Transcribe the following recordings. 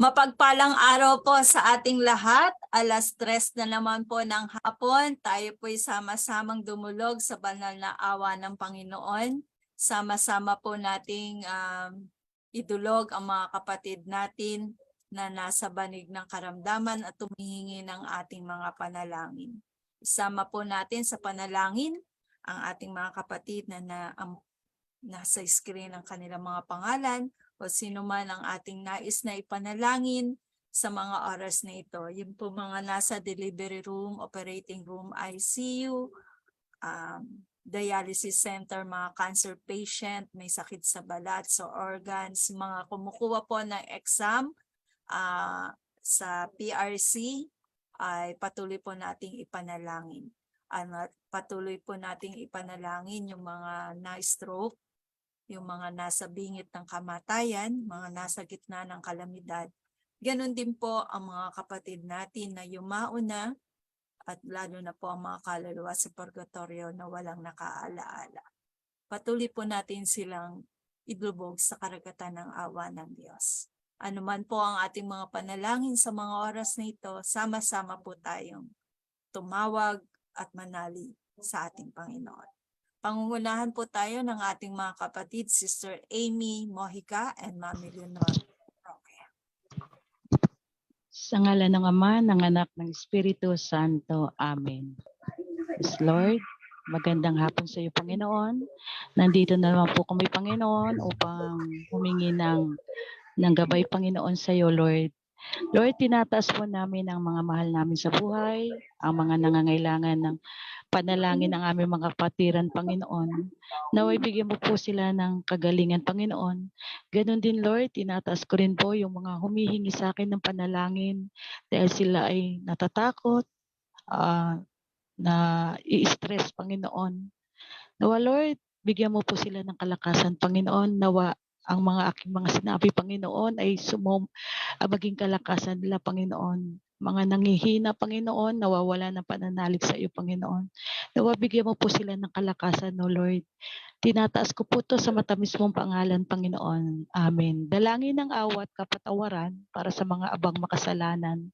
Mapagpalang araw po sa ating lahat. 3:00 na naman po ng hapon. Tayo po'y sama-samang dumulog sa banal na awa ng Panginoon. Sama-sama po nating idulog ang mga kapatid natin na nasa banig ng karamdaman at tumihingi ng ating mga panalangin. Isama po natin sa panalangin ang ating mga kapatid na nasa screen ang kanilang mga pangalan o sino man ang ating nais na ipanalangin sa mga oras na ito. Yung po mga nasa delivery room, operating room, ICU, dialysis center, mga cancer patient, may sakit sa balat, sa organs, mga kumukuha po ng exam sa PRC, ay patuloy po nating ipanalangin. Patuloy po nating ipanalangin yung mga na-stroke, yung mga nasa bingit ng kamatayan, mga nasa gitna ng kalamidad. Ganon din po ang mga kapatid natin na yumauna at lalo na po ang mga kaluluwa sa purgatorio na walang nakaalaala. Patuloy po natin silang idulubog sa karagatan ng awa ng Diyos. Ano man po ang ating mga panalangin sa mga oras na ito, sama-sama po tayong tumawag at manali sa ating Panginoon. Pangungunahan po tayo ng ating mga kapatid, Sister Amy Mojica and Mami Leonor Roque. Sa ngalan ng Ama, ng Anak, ng Espiritu Santo. Amen. Yes, Lord, magandang hapon sa iyo, Panginoon. Nandito na naman po kami, Panginoon, upang humingi ng gabay, Panginoon, sa iyo, Lord. Lord, tinataas po namin ang mga mahal namin sa buhay, ang mga nangangailangan ng panalangin ng aming mga kapatiran, Panginoon. Naway bigyan mo po sila ng kagalingan, Panginoon. Ganon din, Lord, tinataas ko rin po yung mga humihingi sa akin ng panalangin dahil sila ay natatakot, na i-stress, Panginoon. Nawa, Lord, bigyan mo po sila ng kalakasan, Panginoon. Nawa ang mga aking mga sinabi, Panginoon, ay maging kalakasan nila, Panginoon. Mga nanghihina, Panginoon, nawawala ng pananalig sa iyo, Panginoon. Nawa bigyan mo po sila ng kalakasan, no Lord. Tinataas ko po to sa matamis mong pangalan, Panginoon. Amen. Dalangin ng awat kapatawaran para sa mga abang makasalanan.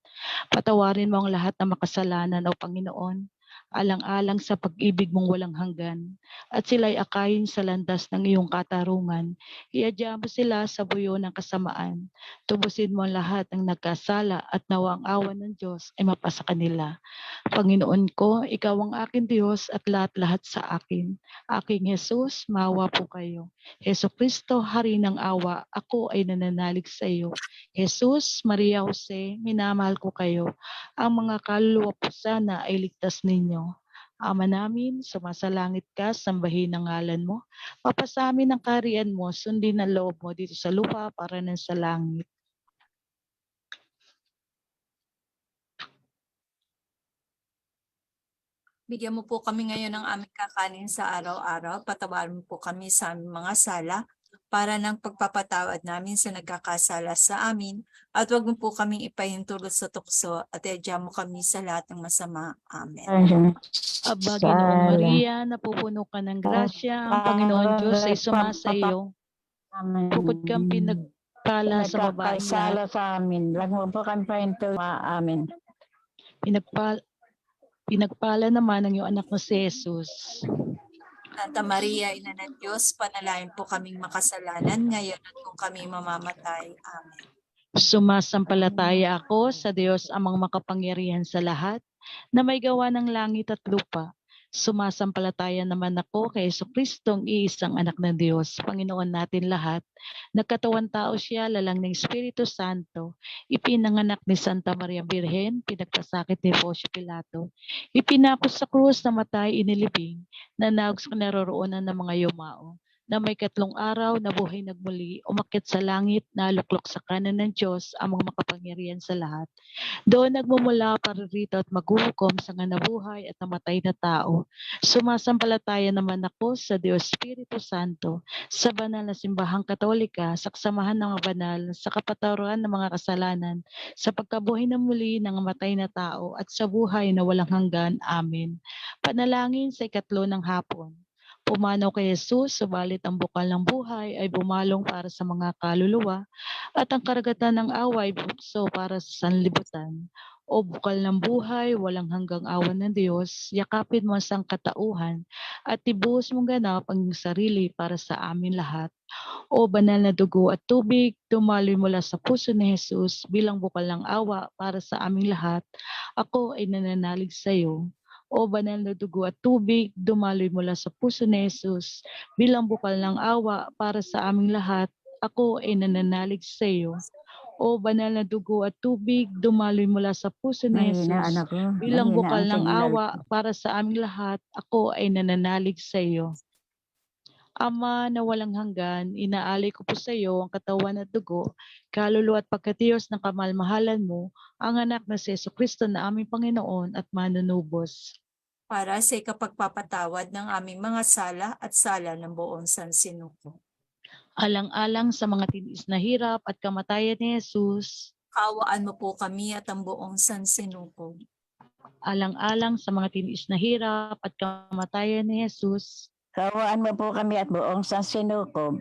Patawarin mo ang lahat ng makasalanan, O Panginoon, alang-alang sa pag-ibig mong walang hanggan, at sila'y akayin sa landas ng iyong katarungan. Iadya mo sila sa buyo ng kasamaan. Tubusin mo ang lahat ng nagkasala at nawa ang awa ng Diyos ay mapasa kanila. Panginoon ko, ikaw ang aking Diyos at lahat-lahat sa akin. Aking Jesus, maawa po kayo. Heso Kristo, Hari ng awa, ako ay nananalig sa iyo. Jesus, Maria Jose, minamahal ko kayo. Ang mga kaluluwa po sana ay ligtas ninyo. Ama namin, sumasalangit ka, sambahin ang ngalan mo. Papasamin ang kaharian mo, sundin ang loob mo dito sa lupa para nan sa langit. Bigyan mo po kami ngayon ng aming kakanin sa araw-araw. Patawarin mo po kami sa aming mga sala para ng pagpapatawad namin sa nagkakasala sa amin. At huwag mo po kaming ipahintulot sa tukso at iadya mo kami sa lahat ng masama. Amen. Aba, Ginoong Maria, napupuno ka ng grasya, ang Panginoon Diyos ay sumasa iyo. Bukod kang pinagpala sa babaeng lahat. sa amin. Huwag mo po kami pahintulot. Amen. Pinagpala naman ang iyong anak na si Jesus. Santa Maria, Ina ng Diyos, panalangin po kaming makasalanan ngayon at kung kami mamamatay. Amen. Sumasampalataya ako sa Diyos amang makapangyarihan sa lahat, na may gawa ng langit at lupa. Sumasampalataya naman ako kay Jesucristong iisang anak ng Diyos, Panginoon natin lahat. Nagkatawan tao siya, lalang ng Espiritu Santo. Ipinanganak ni Santa Maria Birhen, pinagpasakit ni Poncio Pilato. Ipinako sa krus, namatay, inilibing, nanawag sa kinaroroonan ng mga yumao, na may 3 araw na buhay nagmuli, umakyat sa langit, naluklok sa kanan ng Diyos, amang makapangyarihan sa lahat. Doon nagmumula para rito at maghuhukom sa nga nabuhay at namatay na tao. Sumasampalataya naman ako sa Diyos Espiritu Santo, sa banal na simbahang katolika, sa kasamahan ng mga banal, sa kapatawaran ng mga kasalanan, sa pagkabuhay na muli ng namatay na tao, at sa buhay na walang hanggan. Amen. Panalangin sa 3 ng hapon. Pumanaw kay Jesus, subalit ang bukal ng buhay ay bumalong para sa mga kaluluwa at ang karagatan ng awa ay bukso para sa sanlibutan. O bukal ng buhay, walang hanggang awan ng Diyos, yakapin mo ang sangkatauhan at ibuhos mong ganap ang iyong sarili para sa amin lahat. O banal na dugo at tubig, dumaloy mula sa puso ni Jesus bilang bukal ng awa para sa aming lahat. Ako ay nananalig sa iyo. O banal na dugo at tubig, dumaloy mula sa puso ni Jesus bilang bukal ng awa para sa aming lahat. Ako ay nananalig sa iyo. O banal na dugo at tubig, dumaloy mula sa puso ni Mahina Jesus anak ko. bilang Mahina bukal ang ng signal. awa para sa aming lahat. Ako ay nananalig sa iyo. Ama na walang hanggan, inaalay ko po sa iyo ang katawan at dugo, kaluluwa at pagkatiyos ng kamalmahalan mo, ang anak na si Jesucristo na aming Panginoon at manunubos. para sa ikapagpapatawad ng aming mga sala at sala ng buong sansinuko. Alang-alang sa mga tinis na hirap at kamatayan ni Jesus, Kaawaan mo po kami at ang buong sansinuko. alang-alang sa mga tinis na hirap at kamatayan ni Jesus, Kawaan mo po kami at buong sansinukob.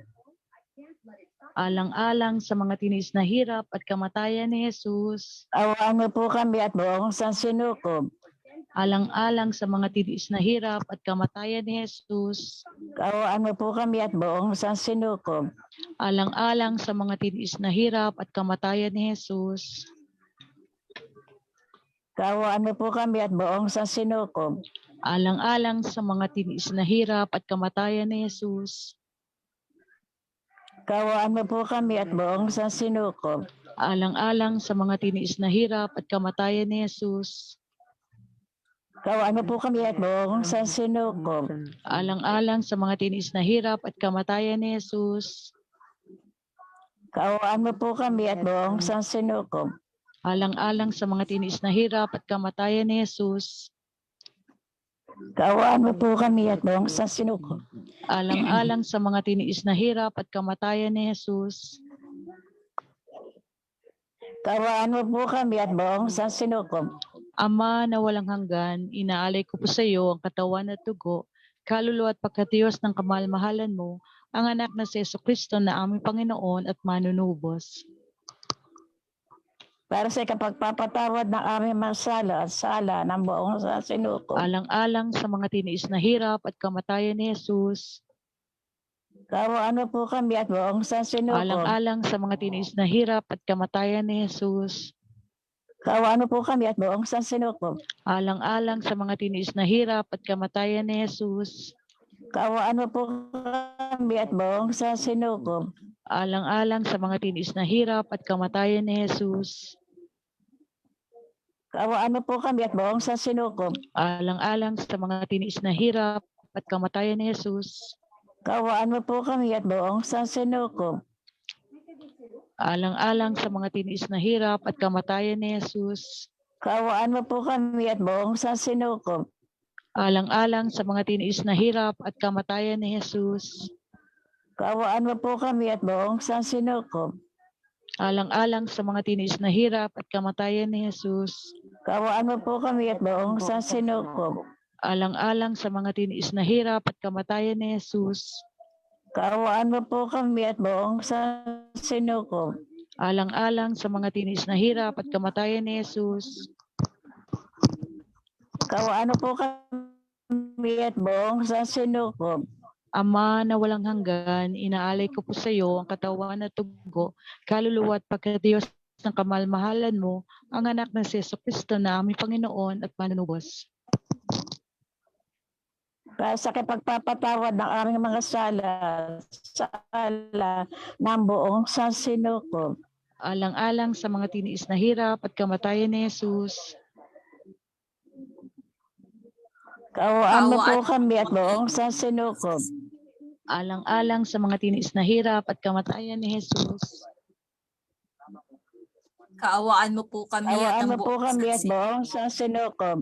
alang-alang sa mga tinis na hirap at kamatayan ni Jesus, Awaan mo po kami at buong sansinukob. alang-alang sa mga tinis na hirap at kamatayan ni Jesus, Kawaan mo po kami at buong sansinukob. alang-alang sa mga tinis na hirap at kamatayan ni Jesus, Kawaan mo po kami at buong sansinukob. alang-alang sa mga tinis na hirap at kamatayan ni Jesus, Kawaan mo po kami at buong sansinukob. alang-alang sa mga tinis na hirap at kamatayan ni Jesus, Kawaan mo po kami at buong sansinukob. alang-alang sa mga tinis na hirap at kamatayan ni Jesus, Kawaan mo po kami at buong sansinukob. alang-alang sa mga tinis na hirap at kamatayan ni Jesus, Kawaan mo po kami at buong sansinukob. alang-alang sa mga tiniis na hirap at kamatayan ni Jesus, Kawaan mo po kami at buong sansinukob. Ama na walang hanggan, inaalay ko po sa iyo ang katawan at dugo, kaluluwa at pagkatiyos ng kamalmahalan mo, ang anak na si Jesucristo na aming Panginoon at manunubos. Para sa ikapagpapatawad ng aming mga sala at sala ng buong sansinukob. Alang-alang sa mga tiniis na hirap at kamatayan ni Jesus, Kawaan mo po kami at buong sansinukob. alang-alang sa mga tiniis na hirap at kamatayan ni Jesus, Kawaan mo po kami at buong sansinukob. alang-alang sa mga tiniis na hirap at kamatayan ni Jesus, Kawaan mo po kami at buong sansinukob. alang-alang sa mga tiniis na hirap at kamatayan ni Jesus, Kawaan mo po kami at buong sansinukob. alang-alang sa mga tiniis na hirap at kamatayan ni Jesus, Kawaan mo po kami at buong sansinukob. alang-alang sa mga tiniis na hirap at kamatayan ni Jesus, Kawaan mo po kami at buong sansinukob. alang-alang sa mga tiniis na hirap at kamatayan ni Jesus, Kawaan mo po kami at buong sansinukob. alang-alang sa mga tiniis na hirap at kamatayan ni Jesus, Kawaan mo po kami at buong sansinukob. alang-alang sa mga tiniis na hirap at kamatayan ni Jesus, Kawaan mo po kami at buong sansinukob. alang-alang sa mga tiniis na hirap at kamatayan ni Jesus, Kawaan mo po kami at buong sansinukob. Ama na walang hanggan, inaalay ko po sa iyo ang katawan at dugo, kaluluwa at pagkatiyos ng kamalmahalan mo, ang anak ng si Jesucristo na aming Panginoon at manunubos. Para sa kapagpapatawad ng aming mga sala ng buong sansinukob. Alang-alang sa mga tiniis na hirap at kamatayan ni Jesus, Kawaan mo po kami at buong sansinukob. alang-alang sa mga tiniis na hirap at kamatayan ni Jesus, Kaawaan mo po kami at Kawaan ang mo po buong kami at sansinuko. buong sansinukob.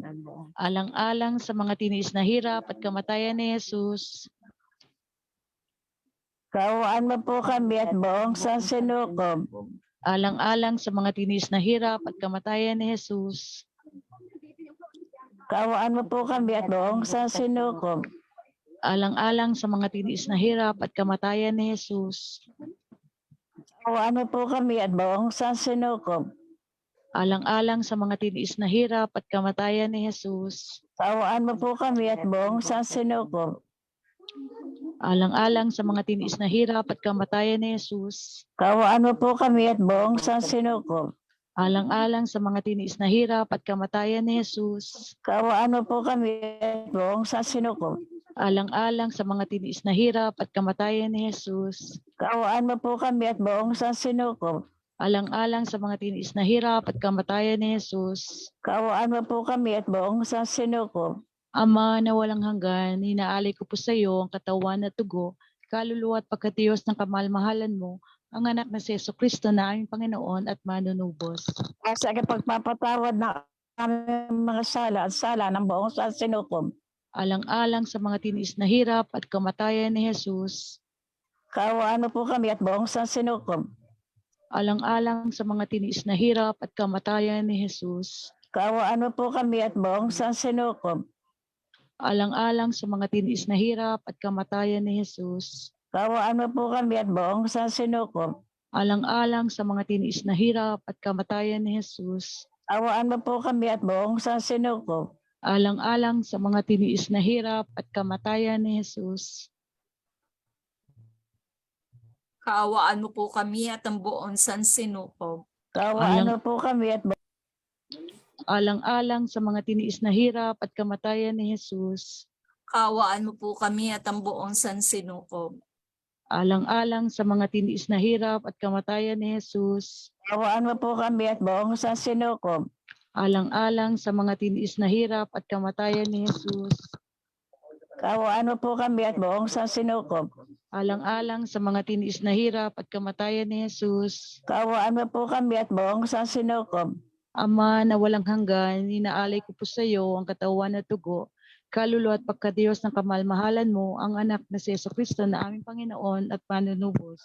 alang-alang sa mga tiniis na hirap at kamatayan ni Jesus, Kawaan mo po kami at buong sansinukob. alang-alang sa mga tiniis na hirap at kamatayan ni Jesus, Kawaan mo po kami at buong sansinukob. Alang-alang sa mga tiniis na hirap at kamatayan ni Jesus. Kaawaan mo po kami at buong sansinukob. Alang-alang sa mga tiniis na hirap at kamatayan ni Jesus. Kaawaan mo po kami at buong sansinukob. Alang-alang sa mga tiniis na hirap at kamatayan ni Jesus. Kaawaan mo po kami at buong sansinukob. Alang-alang sa mga tiniis na hirap at kamatayan ni Jesus. Kaawaan mo po kami at buong sansinukob. Alang-alang sa mga tiniis na hirap at kamatayan ni Jesus. Kaawaan mo po kami at buong sansinukob. Alang-alang sa mga tiniis na hirap at kamatayan ni Jesus. Kaawaan mo po kami at buong sansinukob. Ama na walang hanggan, inaalay ko po sa iyo ang katawan at dugo, kaluluwa at pagkatiyos ng kamalmahalan mo, ang anak na si Jesucristo na aming Panginoon at manunubos. Sa pagpapatawad ng aming mga sala at sala ng buong sansinukob. Alang-alang sa mga tiniis na hirap at kamatayan ni Jesus. Kaawaan mo po kami at buong sansinukob. Alang-alang sa mga tiniis na hirap at kamatayan ni Jesus. Kaawaan mo po kami at buong sansinukob. Alang-alang sa mga tiniis na hirap at kamatayan ni Jesus. Kaawaan mo po kami at buong sansinukob. Alang-alang sa mga tiniis na hirap at kamatayan ni Jesus. Kaawaan mo po kami at buong sansinukob. Alang-alang sa mga tiniis na hirap at kamatayan ni Jesus. Kaawaan mo po kami at ang buong sansinukob. Kaawaan mo po kami at Alang-alang sa mga tiniis na hirap at kamatayan ni Jesus. Kaawaan mo po kami at ang buong sansinukob. Alang-alang sa mga tiniis na hirap at kamatayan ni Jesus. kaawaan mo po kami at buong sansinukob. Alang-alang sa mga tiniis na hirap at kamatayan ni Jesus. Kaawaan mo po kami at buong sansinukob. Alang-alang sa mga tiniis na hirap at kamatayan ni Jesus. Kaawaan mo po kami at buong sansinukob. Ama na walang hanggan, inaalay ko po sa iyo ang katawan at dugo, kaluluwa at pagkadiyos ng kamalmahalan mo, ang anak na si Jesucristo na aming Panginoon at manunubos.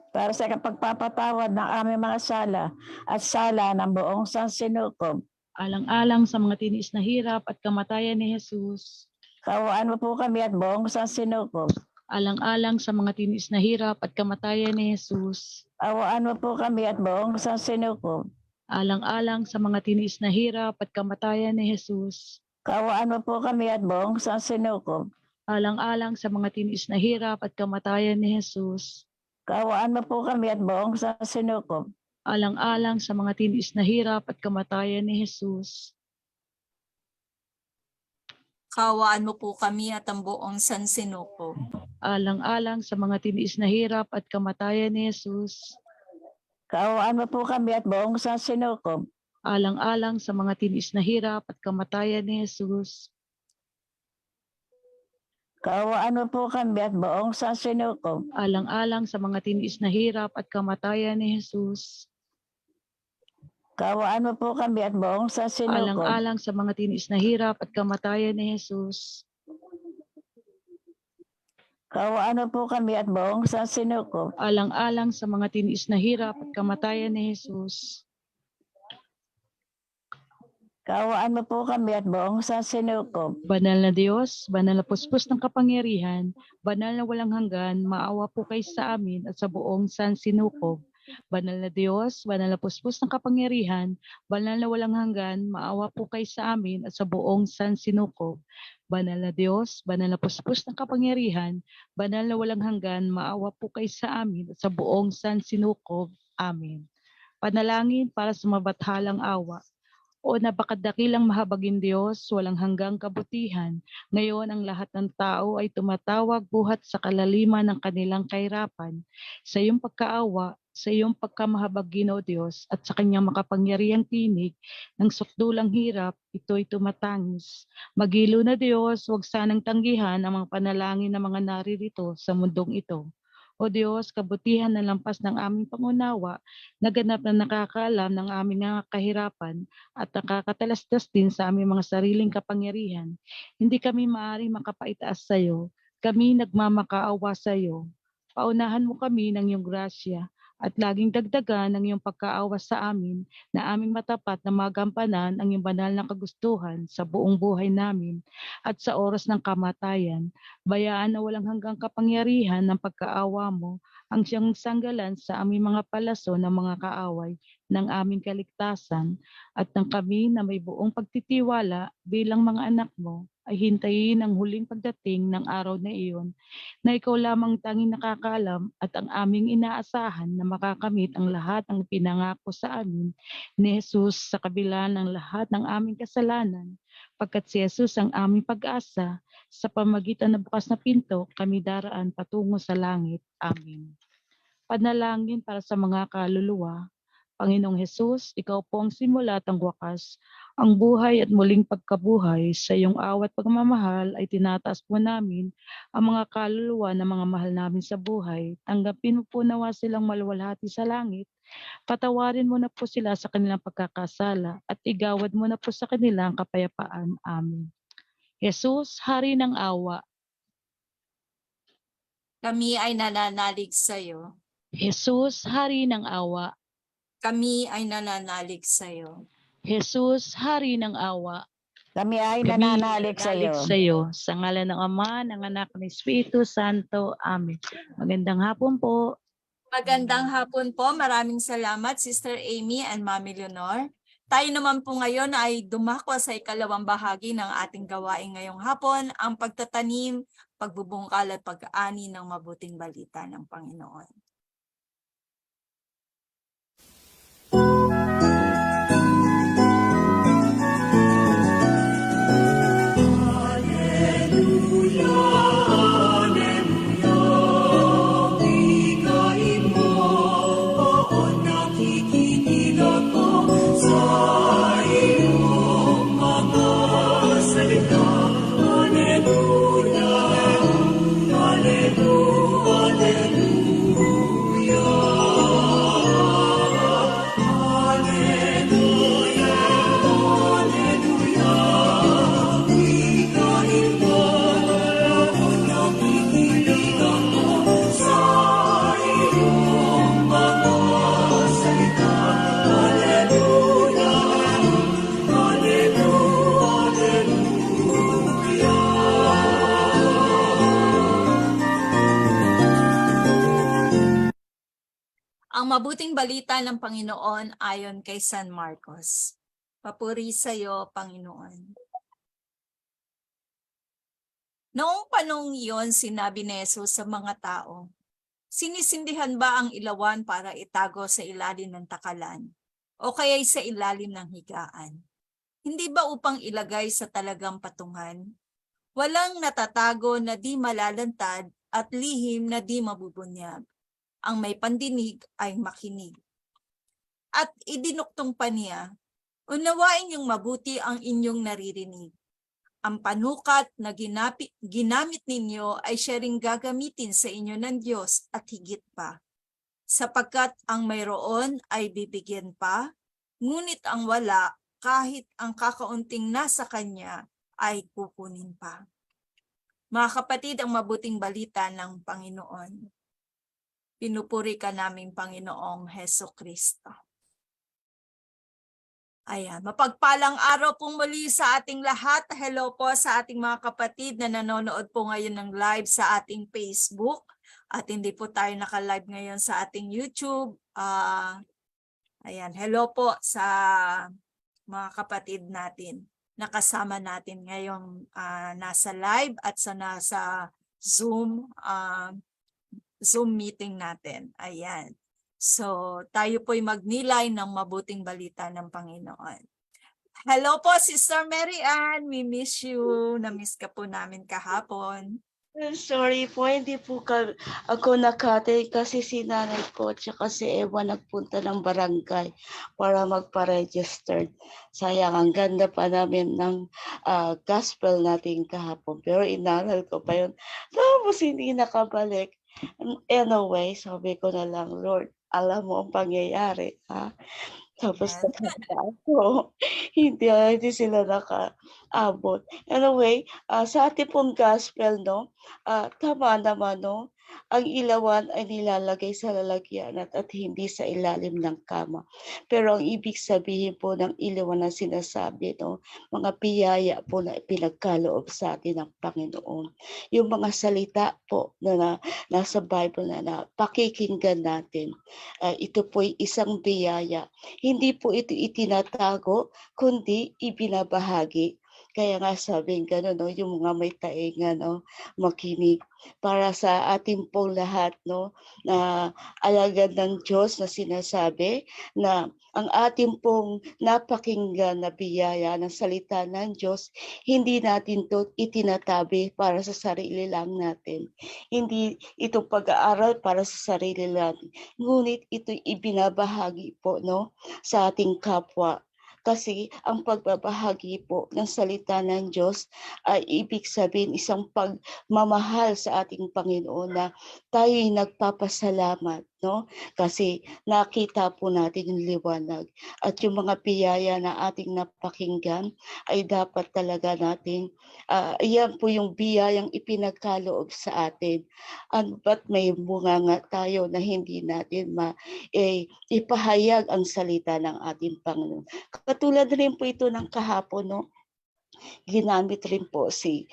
Para sa kapagpapatawad ng aming mga sala at sala ng buong sansinukob. Alang-alang sa mga tiniis na hirap at kamatayan ni Jesus. Kaawaan mo po kami at buong sansinukob. Alang-alang sa mga tiniis na hirap at kamatayan ni Jesus. Kaawaan mo po kami at buong sansinukob. Alang-alang sa mga tiniis na hirap at kamatayan ni Jesus. Kaawaan mo po kami at buong sansinukob. Alang-alang sa mga tiniis na hirap at kamatayan ni Jesus. Kaawaan mo po kami at buong sansinukob. Alang-alang sa mga tiniis na hirap at kamatayan ni Jesus. Kaawaan mo po kami at ang buong sansinukob. Alang-alang sa mga tiniis na hirap at kamatayan ni Jesus. Kaawaan mo po kami at buong sansinukob. Alang-alang sa mga tiniis na hirap at kamatayan ni Jesus. Kaawaan mo po kami at buong sansinukob. Alang-alang sa mga tiniis na hirap at kamatayan ni Jesus. Kaawaan mo po kami at buong sansinukob. Alang-alang sa mga tiniis na hirap at kamatayan ni Jesus. Kaawaan mo po kami at buong sansinukob. Alang-alang sa mga tiniis na hirap at kamatayan ni Jesus. Kaawaan mo po kami at buong sansinukob. Banal na Diyos, banal na puspos ng kapangyarihan, banal na walang hanggan, maawa po kayo sa amin at sa buong sansinukob. Banal na Diyos, banal na puspos ng kapangyarihan, banal na walang hanggan, maawa po kayo sa amin at sa buong sansinukob. Banal na Diyos, banal na puspos ng kapangyarihan, banal na walang hanggan, maawa po kayo sa amin at sa buong sansinukob. Amen. Panalangin para sa mabathalang awa. O napakadakilang mahabagin Diyos, walang hanggang kabutihan, ngayon ang lahat ng tao ay tumatawag buhat sa kalaliman ng kanilang kahirapan. Sa iyong pagkaawa, sa iyong pagkamahabagin o Diyos, at sa kanyang makapangyarihang tinig ng sukdulang hirap, ito'y tumatangis. Magilo na Diyos, huwag sanang tanggihan ang mga panalangin ng mga naririto sa mundong ito. O Diyos, kabutihan na lampas ng aming pangunawa, naganap na nakakaalam ng aming mga kahirapan at nakakatalastas din sa aming mga sariling kapangyarihan. Hindi kami maaaring makapaitaas sa iyo, kami nagmamakaawa sa iyo. Paunahan mo kami ng iyong grasya at laging dagdagan ng iyong pagkaawa sa amin na aming matapat na magampanan ang iyong banal na kagustuhan sa buong buhay namin at sa oras ng kamatayan. Bayaan na walang hanggang kapangyarihan ng pagkaawa mo ang siyang sanggalan sa aming mga palaso ng mga kaaway ng aming kaligtasan at ng kami na may buong pagtitiwala bilang mga anak mo ay hintayin ang huling pagdating ng araw na iyon na ikaw lamang tanging nakakaalam at ang aming inaasahan na makakamit ang lahat ng pinangako sa amin ni Jesus sa kabila ng lahat ng aming kasalanan. Pagkat si Jesus ang aming pag-asa, sa pamagitan ng bukas na pinto, kami daraan patungo sa langit. Amen. Panalangin para sa mga kaluluwa. Panginoong Hesus, ikaw po ang simula at ang wakas, ang buhay at muling pagkabuhay. Sa iyong awat pagmamahal ay tinataas po namin ang mga kaluluwa ng mga mahal namin sa buhay. Tanggapin mo po nawa silang maluwalhati sa langit. Patawarin mo na po sila sa kanilang pagkakasala at igawad mo na po sa kanilang kapayapaan. Amen. Jesus, Hari ng awa. Kami ay nananalig sa iyo. Jesus, Hari ng awa. Kami ay nananalig sa iyo. Jesus, Hari ng awa. Kami ay Kami nananalig sa iyo. sa iyo. Sa ngalan ng Ama, ng Anak, ng Espiritu Santo. Amen. Magandang hapon po. Magandang hapon po. Maraming salamat, Sister Amy and Mami Leonor. Tayo naman po ngayon ay dumako sa ikalawang bahagi ng ating gawain ngayong hapon, ang pagtatanim, pagbubungkal at pag-ani ng mabuting balita ng Panginoon. Ang mabuting balita ng Panginoon ayon kay San Marcos. Papuri sa iyo, Panginoon. Noong panahong iyon, sinabi ni Jesus sa mga tao, sinisindihan ba ang ilawan para itago sa ilalim ng takalan o kaya'y sa ilalim ng higaan? Hindi ba upang ilagay sa talagang patungan? Walang natatago na di malalantad at lihim na di mabubunyag. Ang may pandinig ay makinig. At idinuktong pa niya, unawain niyong mabuti ang inyong naririnig. Ang panukat na ginamit ninyo ay siya ring gagamitin sa inyo ng Diyos at higit pa. Sapagkat ang mayroon ay bibigyan pa, ngunit ang wala, kahit ang kakaunting nasa kanya, ay kukunin pa. Mga kapatid, ang mabuting balita ng Panginoon. Pinupuri ka naming Panginoong Hesukristo. Ayan, mapagpalang araw pong muli sa ating lahat. Hello po sa ating mga kapatid na nanonood po ngayon ng live sa ating Facebook. At hindi po tayo naka-live ngayon sa ating YouTube. Ayan, hello po sa mga kapatid natin. Nakasama natin ngayong nasa live at sa nasa Zoom meeting natin. Ayan. So, tayo po'y magnilay ng mabuting balita ng Panginoon. Hello po, Sister Mary Ann. We miss you. Na-miss ka po namin kahapon. Sorry po, hindi po ako nakatay kasi si nanay ko at si Eva nagpunta ng barangay para magpa-register. Sayang, ang ganda pa namin ng gospel natin kahapon. Pero inaral ko pa yun. Tapos hindi nakabalik. Anyway, sabi ko na lang, Lord, alam mo ang pangyayari, ha? Tapos ako, hindi sila nakaabot. Anyway, sa ating pong gospel, no, tama naman, no, ang ilawan ay nilalagay sa lalagyan at hindi sa ilalim ng kama. Pero ang ibig sabihin po ng ilawan na sinasabi, no, mga biyaya po na pinagkaloob sa atin ng Panginoon. Yung mga salita po na nasa Bible na pakikinggan natin, ito po'y isang biyaya. Hindi po ito itinatago, kundi ibinabahagi. Kaya nga sabing gano'n, no, yung mga may tainga, no, makinig para sa ating pong lahat, no, na alagad ng Diyos na sinasabi na ang ating pong napakinggan na biyaya ng salita ng Diyos, hindi natin to itinatabi para sa sarili lang natin. Hindi ito pag-aaral para sa sarili natin, ngunit ito ibinabahagi po, no, sa ating kapwa. Kasi ang pagbabahagi po ng salita ng Diyos ay ibig sabihin isang pagmamahal sa ating Panginoon na tayo'y nagpapasalamat, no? Kasi nakita po natin yung liwanag at yung mga biyaya na ating napakinggan ay dapat talaga natin, yan po yung biyayang ipinagkaloob sa atin. Ano ba't may bunganga tayo na hindi natin ipahayag ang salita ng ating Panginoon. Katulad rin po ito ng kahapon, no? Ginamit rin po si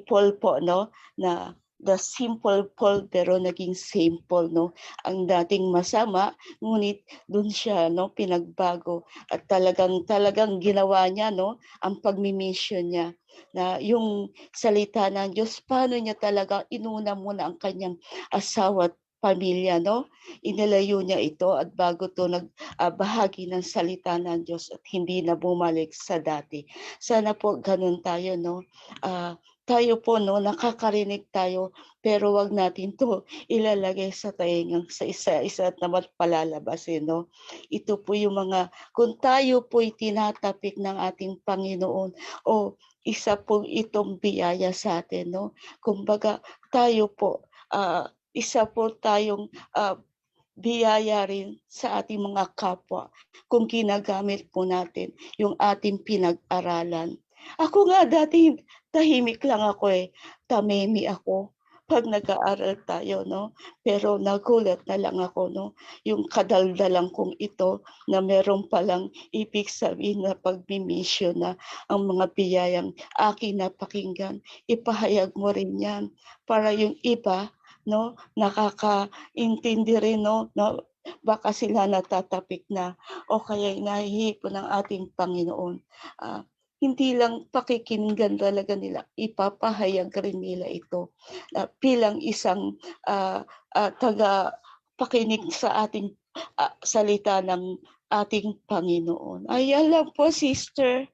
Paul po, no, na the simple Paul pero naging Saint Paul, no. Ang dating masama ngunit dun siya, no, pinagbago at talagang ginawa niya, no, ang pagmi-mission niya na yung salita ng Diyos, paano niya talaga inuna muna ang kanyang asawa at pamilya, no? Inilayo niya ito at bago to bahagi ng salita ng Diyos at hindi na bumalik sa dati. Sana po ganun tayo, no? Tayo po, no, nakakarinig tayo pero wag natin to ilalagay sa taingang sa isa-isa at naman palalabasin, no? Ito po yung mga, kung tayo po'y tinatapik ng ating Panginoon, o isa po itong biyaya sa atin, no? Kumbaga tayo po, isa po tayong biyaya rin sa ating mga kapwa kung ginagamit po natin yung ating pinag-aralan. Ako nga dati tahimik lang ako tamimi ako pag nag-aaral tayo, no? Pero nagulat na lang ako, no? Yung kadaldalan kong ito na meron palang ibig sabihin na pagmi-mission na ang mga biyayang aking napakinggan, ipahayag mo rin yan para yung iba, no, nakakaintindi rin, no, baka sila natatapik na o kaya nahihipon ng ating Panginoon. Hindi lang pakikinggan talaga nila, ipapahayag rin nila ito bilang isang taga-pakinig sa ating salita ng ating Panginoon. Ay, alam po, sister.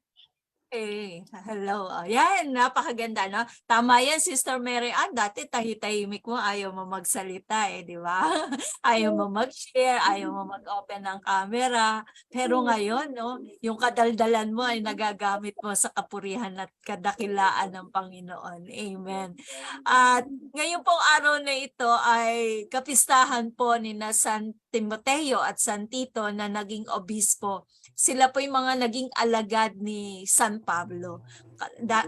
Hello. Yan, napakaganda, no? Tama yan, Sister Mary Ann. Dati tahitahimik mo, ayaw mo magsalita di ba? Ayaw mo mag-share, ayaw mo mag-open ng camera. Pero ngayon, no, yung kadaldalan mo ay nagagamit mo sa kapurihan at kadakilaan ng Panginoon. Amen. At ngayon pong araw na ito ay kapistahan po ni na San Timoteo at San Tito na naging obispo. Sila po yung mga naging alagad ni San Pablo.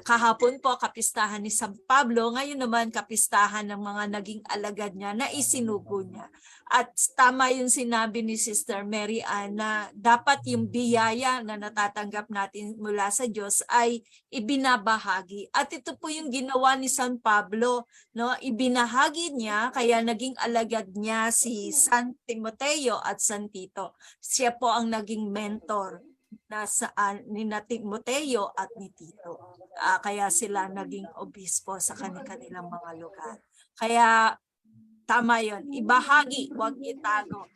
Kahapon po kapistahan ni San Pablo, ngayon naman kapistahan ng mga naging alagad niya na isinugo niya. At tama yung sinabi ni Sister Mary Ann na dapat yung biyaya na natatanggap natin mula sa Diyos ay ibinabahagi. At ito po yung ginawa ni San Pablo, no? Ibinahagi niya, kaya naging alagad niya si San Timoteo at San Tito. Siya po ang naging mentor ni Timoteo at ni Tito. Kaya sila naging obispo sa kanilang mga lugar. Kaya tama yon, ibahagi, huwag itago.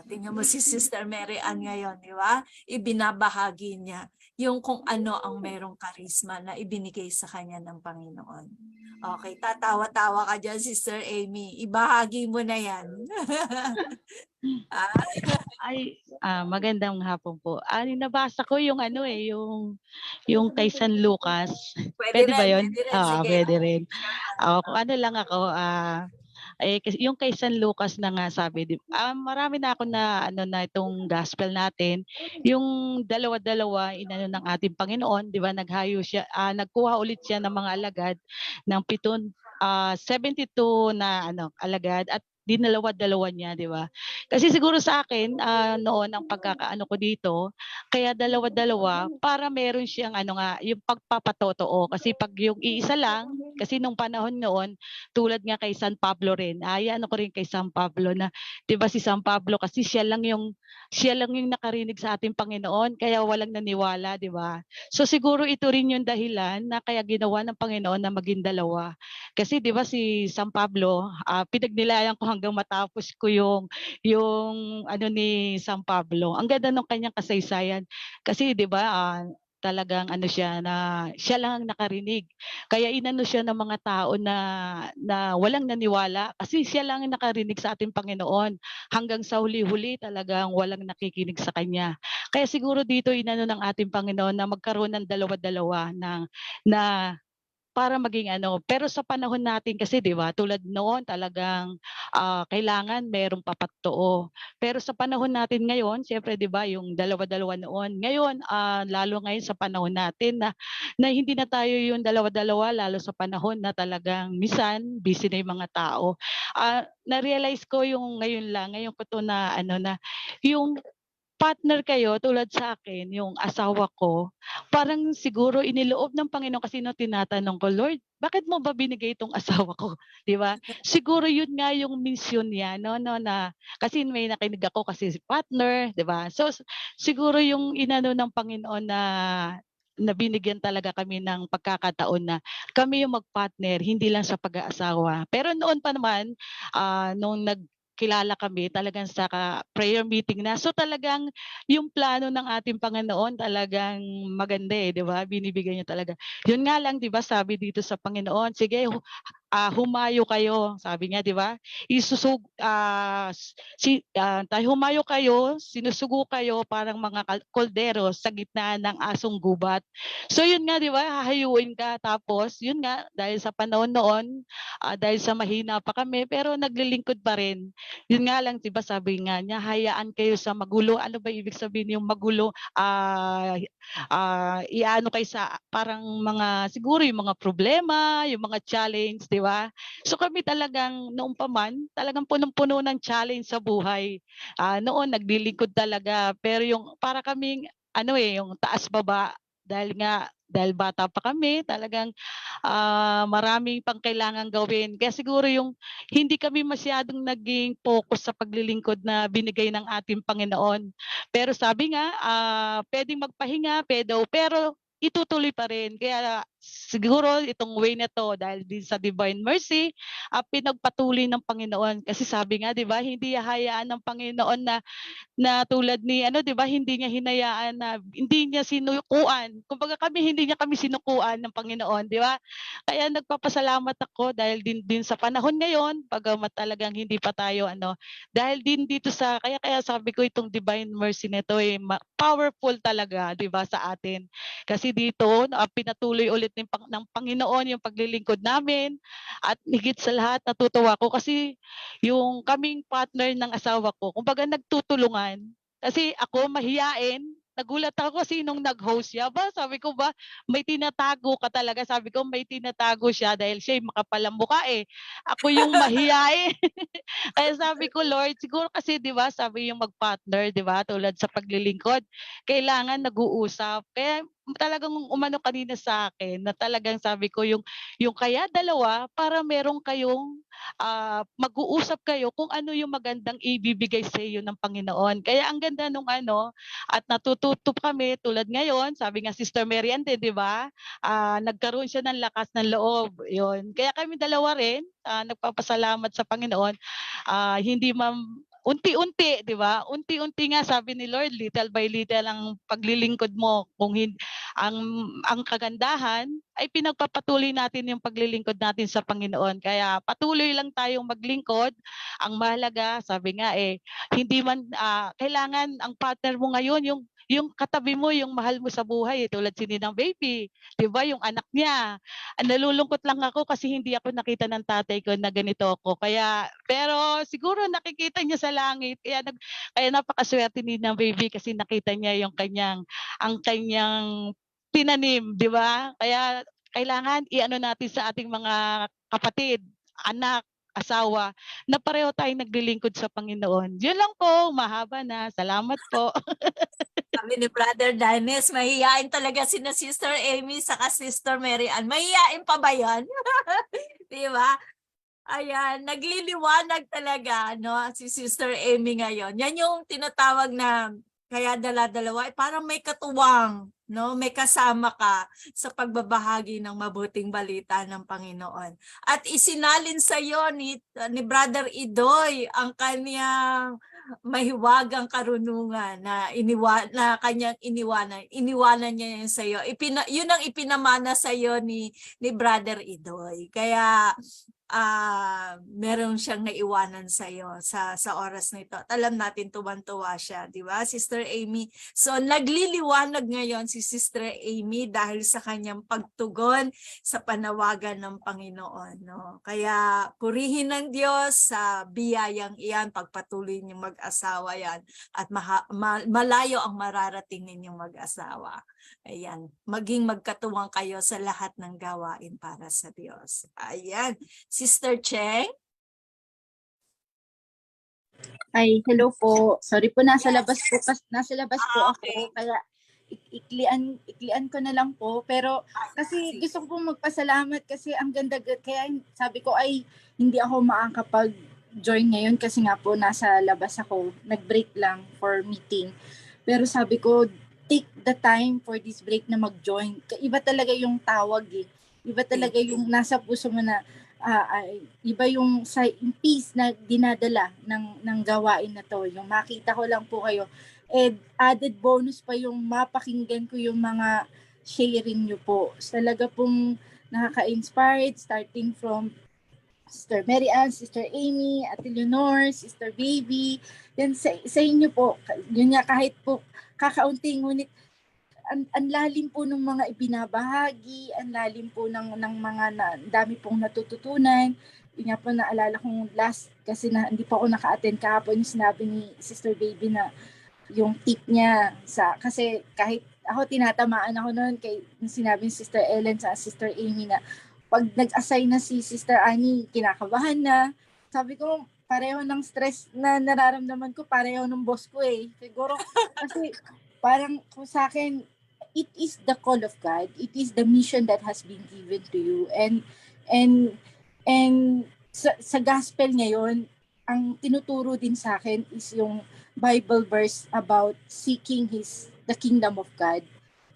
Tingnan mo si Sister Mary Ann ngayon, di ba? Ibinabahagi niya yung kung ano ang merong karisma na ibinigay sa kanya ng Panginoon. Okay, tatawa-tawa ka dyan, Sister Amy. Ibahagi mo na yan. Magandang hapon po. Nabasa ko yung yung kay San Lucas. Pwede ba yun? Pwede rin, sige. Pwede rin. Kung ano lang ako, yung kay San Lucas na nga sabi, marami na ako na na itong gospel natin, yung dalawa-dalawa inano ng ating Panginoon, di ba? Naghayo siya, nagkuha ulit siya ng mga alagad ng 72 na alagad at dinalawa-dalawa niya, di ba? Kasi siguro sa akin, noon ang pagkakaano ko dito, kaya dalawa-dalawa para meron siyang yung pagpapatotoo. Kasi pag yung iisa lang, kasi nung panahon noon, tulad nga kay San Pablo rin, ko rin kay San Pablo na, di ba si San Pablo kasi siya lang yung nakarinig sa ating Panginoon, kaya walang naniwala, di ba? So siguro ito rin yung dahilan na kaya ginawa ng Panginoon na maging dalawa. Kasi 'di ba si San Pablo, pinagnilayan ko hanggang matapos ko yung ni San Pablo. Ang ganda ng kanyang kasaysayan. Kasi 'di ba talagang siya na siya lang ang nakarinig. Kaya inano siya ng mga tao na walang naniwala kasi siya lang ang nakarinig sa ating Panginoon. Hanggang sa huli-huli talagang walang nakikinig sa kanya. Kaya siguro dito inano ng ating Panginoon na magkaroon ng dalawa-dalawa na para maging pero sa panahon natin kasi 'di ba tulad noon talagang kailangan merong papatoo. Pero sa panahon natin ngayon, siyempre 'di ba yung dalawa-dalawa noon. Ngayon lalo ngayon sa panahon natin na hindi na tayo yung dalawa-dalawa lalo sa panahon na talagang minsan busy na yung mga tao. Na-realize ko yung ngayon ko to na na yung partner kayo tulad sa akin, yung asawa ko, parang siguro iniloob ng Panginoon kasi nung tinatanong ko, Lord, bakit mo ba binigay itong asawa ko? 'Di ba? Siguro yun nga yung mission niya no na kasi may nakinig ako kasi si partner, 'di ba? So siguro yung inano ng Panginoon na binigyan talaga kami ng pagkakataon na kami yung mag-partner, hindi lang sa pag-aasawa. Pero noon pa naman, nung kilala kami talagang sa prayer meeting na. So talagang yung plano ng ating Panginoon talagang maganda 'di ba? Binibigay niya talaga. Yun nga lang 'di ba sabi dito sa Panginoon, sige humayo kayo, sabi niya 'di ba? Humayo kayo, sinusugo kayo parang mga koldero sa gitna ng asong gubat. So yun nga 'di ba? Hahayuin ka tapos yun nga dahil sa panahon noon, dahil sa mahina pa kami pero naglilingkod pa rin. Yun nga lang 'di ba sabi nga niya, hayaan kayo sa magulo. Ano ba ibig sabihin yung magulo? Iano kayo sa parang mga siguro yung mga problema, yung mga challenge, 'di ba? So kami talagang noon pa man, talagang punong-puno ng challenge sa buhay. Noon naglilingkod talaga pero yung para kaming yung taas baba dahil bata pa kami, talagang maraming pang kailangang gawin. Kaya siguro yung hindi kami masyadong naging focus sa paglilingkod na binigay ng ating Panginoon. Pero sabi nga, pwedeng magpahinga, pero itutuloy pa rin. Kaya siguro itong way na to dahil din sa divine mercy, pinagpatuloy ng Panginoon. Kasi sabi nga, 'di ba, hindi hahayaan ng Panginoon na tulad ni 'di ba hindi niya hinayaan na hindi niya sinukuan. Kumbaga hindi niya kami sinukuan ng Panginoon, 'di ba? Kaya nagpapasalamat ako dahil din sa panahon ngayon, bagamat talagang hindi pa tayo dahil din dito sa kaya sabi ko itong divine mercy nito powerful talaga, 'di ba, sa atin. Kasi dito pinatuloy ulit ng Panginoon yung paglilingkod namin at higit sa lahat natutuwa ko kasi yung kaming partner ng asawa ko, kumbaga nagtutulungan. Kasi ako mahiyain, nagulat ako kasi nung nag-host siya. Sabi ko ba, may tinatago ka talaga. Sabi ko may tinatago siya dahil siya yung makapal ang mukha eh. Ako yung mahiyain. Kaya sabi ko, Lord, siguro kasi 'di ba, sabi yung mag-partner, 'di ba, tulad sa paglilingkod, kailangan nag-uusap. Kaya talagang umano kanina sa akin na talagang sabi ko yung kaya dalawa para meron kayong mag-uusap kayo kung ano yung magandang ibibigay sa iyo ng Panginoon. Kaya ang ganda nung at natututo kami tulad ngayon, sabi nga Sister Mary Ann din, 'di ba? Nagkaroon siya ng lakas ng loob. 'Yun. Kaya kami dalawa rin nagpapasalamat sa Panginoon. Hindi unti-unti, 'di ba? Unti-unti nga sabi ni Lord, little by little ang paglilingkod mo. Kung ang kagandahan ay pinagpapatuloy natin yung paglilingkod natin sa Panginoon. Kaya patuloy lang tayong maglingkod. Ang mahalaga, sabi nga hindi man kailangan ang partner mo ngayon yung katabi mo, yung mahal mo sa buhay, tulad si Ninang Baby, 'di ba? Yung anak niya. Nalulungkot lang ako kasi hindi ako nakita ng tatay ko na ganito ako. Pero siguro nakikita niya sa langit. Kaya napakaswerte ni Ninang Baby kasi nakita niya ang kanyang tinanim, 'di ba? Kaya kailangan natin sa ating mga kapatid, anak, asawa, na pareho tayong naglilingkod sa Panginoon. Yun lang po, mahaba na. Salamat po. Sabi ni Brother Dennis, mahihain talaga sina Sister Amy saka Sister Mary Ann. Mahihain pa ba yan? Di ba? Ayan, nagliliwanag talaga, no, si Sister Amy ngayon. Yan yung tinatawag na kaya dala-dalawa, parang may katuwang, no, may kasama ka sa pagbabahagi ng mabuting balita ng Panginoon. At isinalin sa iyo ni Brother Idoy ang kanyang mahiwagang karunungan na kanyang iniwanan niya yun sa iyo. Yun ang ipinamana sa iyo ni Brother Idoy. Kaya meron siyang naiwanan sa iyo sa oras na ito. At alam natin tuwan-tuwa siya, di ba, Sister Amy? So nagliliwanag ngayon si Sister Amy dahil sa kanyang pagtugon sa panawagan ng Panginoon, no? Kaya purihin ng Diyos sa biyayang iyan, pagpatuloy niyong mag-asawa yan at malayo ang mararating ninyong mag-asawa. Ayan, maging magkatuwang kayo sa lahat ng gawain para sa Diyos. Ayan. Sister Cheng? Ay, hello po. Sorry po, nasa Yes, labas po, nasa labas po ako. okay. Kaya iklian ko na lang po. Pero kasi gusto ko po magpasalamat kasi ang ganda. Kaya sabi ko ay hindi ako makakapag-join ngayon kasi nga po nasa labas ako. Nag-break lang for meeting. Pero sabi ko, take the time for this break na mag-join. Iba talaga yung tawag eh. Iba talaga yung nasa puso mo na iba yung peace na dinadala ng gawain na to. Yung makita ko lang po kayo. And added bonus pa yung mapakinggan ko yung mga sharing nyo po. Talaga pong nakaka-inspired starting from Sister Mary Ann, Sister Amy, Ate Leonor, Sister Baby. Yan sa inyo po. Yun nga kahit po kakaunting ngunit ang lalim po ng mga ibinabahagi, ang lalim po ng mga dami pong natututunan. Yun nga po naalala kong last, kasi hindi po ako naka-attend kahapon yung sinabi ni Sister Baby na yung tip niya kasi kahit ako tinatamaan ako noon kay sinabi ni Sister Ellen sa Sister Amy na pag nag-assign na si Sister Annie, kinakabahan na. Sabi ko, pareho ng stress na nararamdaman ko, pareho ng boss ko eh. Siguro, kasi parang sa akin, it is the call of God. It is the mission that has been given to you. And sa gospel ngayon, ang tinuturo din sa akin is yung Bible verse about seeking the kingdom of God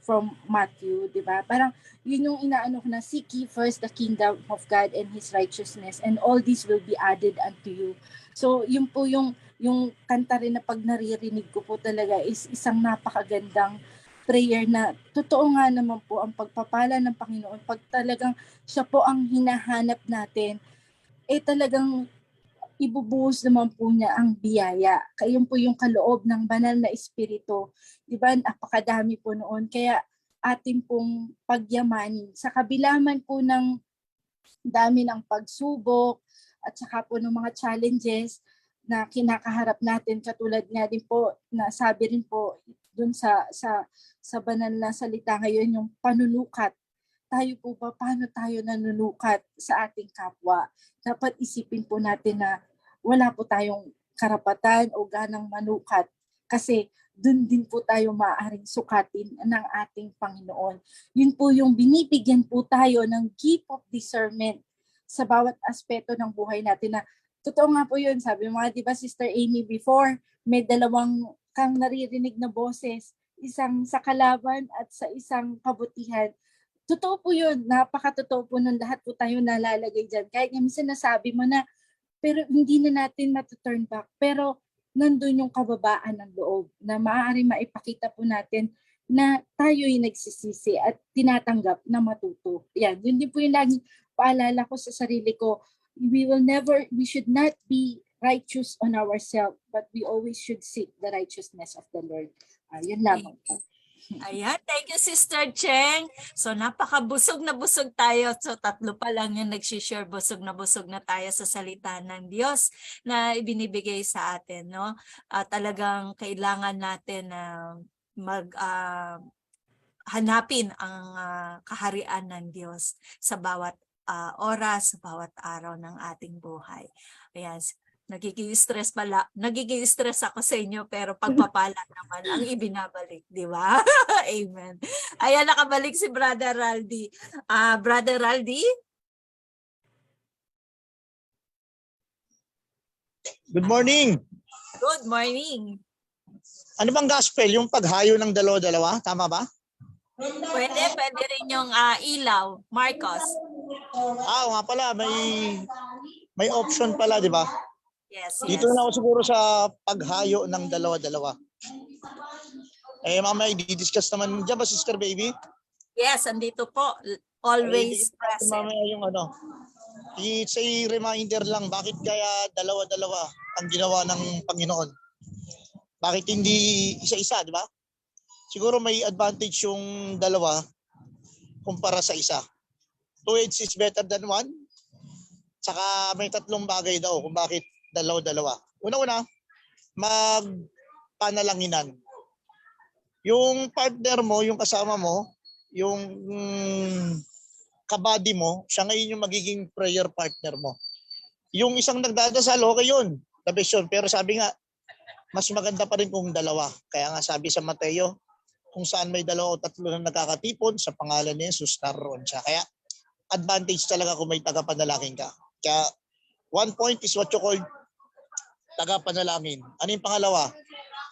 from Matthew, di ba? Parang yun yung inaano ko na, seek ye first the kingdom of God and His righteousness and all this will be added unto you. So yun po yung kanta rin na pag naririnig ko po talaga is isang napakagandang prayer na totoo nga naman po ang pagpapala ng Panginoon. Pag talagang siya po ang hinahanap natin, talagang ibubuhos naman po niya ang biyaya. Kaya po yung kaloob ng banal na espiritu. Diba? Napakadami po noon. Kaya atin pong pagyamanin. Sa kabilaman po ng dami ng pagsubok at saka po ng mga challenges na kinakaharap natin, katulad nga din po na sabi rin po dun sa banal na salita ngayon, yung panunukat. Tayo po ba, paano tayo nanunukat sa ating kapwa? Dapat isipin po natin na wala po tayong karapatan o ganang manukat kasi dun din po tayo maaaring sukatin ng ating Panginoon. Yun po yung binibigyan po tayo ng gift of discernment sa bawat aspeto ng buhay natin na totoo nga po yun. Sabi mo nga, di ba Sister Amy, before may dalawang kang naririnig na boses, isang sa kalaban at sa isang kabutihan. Totoo po yun, napakatotoo po nun, lahat po tayo nalalagay dyan. Kahit minsan nasabi mo na, pero hindi na natin matuturn back. Pero nandun yung kababaan ng loob na maaari maipakita po natin na tayo'y nagsisisi at tinatanggap na matuto. Yan, yun din po yung laging paalala ko sa sarili ko. We should not be righteous on ourselves, but we always should seek the righteousness of the Lord. Yun lamang po. Ayan, thank you Sister Cheng. So napakabusog na busog tayo. So 3 pa lang yung nagsishare, busog na tayo sa salita ng Diyos na ibinibigay sa atin, no? Talagang kailangan natin na hanapin ang kaharian ng Diyos sa bawat oras, sa bawat araw ng ating buhay. Ayan, nagiging stress ako sa inyo, pero pagpapala naman ang ibinabalik, di ba? Amen. Ayan, nakabalik si Brother Raldi. Brother Raldi? Good morning. Good morning. Ano bang gospel? Yung paghayo ng dalawa-dalawa? Tama ba? Pwede rin yung ilaw, Marcos. Oo nga pala. May option pala, di ba? Yes, Dito yes. na ako siguro sa paghayo ng dalawa-dalawa. Mamaya i-discuss naman. Diyan ba, Sister Baby? Yes, andito po. Always present. Mamaya yung it's a reminder lang bakit kaya dalawa-dalawa ang ginawa ng Panginoon. Bakit hindi isa-isa, di ba? Siguro may advantage yung dalawa kumpara sa isa. 2 heads is better than 1. Saka may 3 bagay daw kung bakit dalawa-dalawa. Una-una, magpanalanginan. Yung partner mo, yung kasama mo, yung kabady mo, siya ngayon yung magiging prayer partner mo. Yung isang nagdadasal, okay yun. The best yun. Pero sabi nga, mas maganda pa rin kung dalawa. Kaya nga sabi sa Mateo, kung saan may 2 o 3 na nakakatipon, sa pangalan ni Jesus, naroon siya. Kaya advantage talaga kung may tagapanalangin ka. Kaya 1 point is what you call tagapanalangin. Ano yung pangalawa?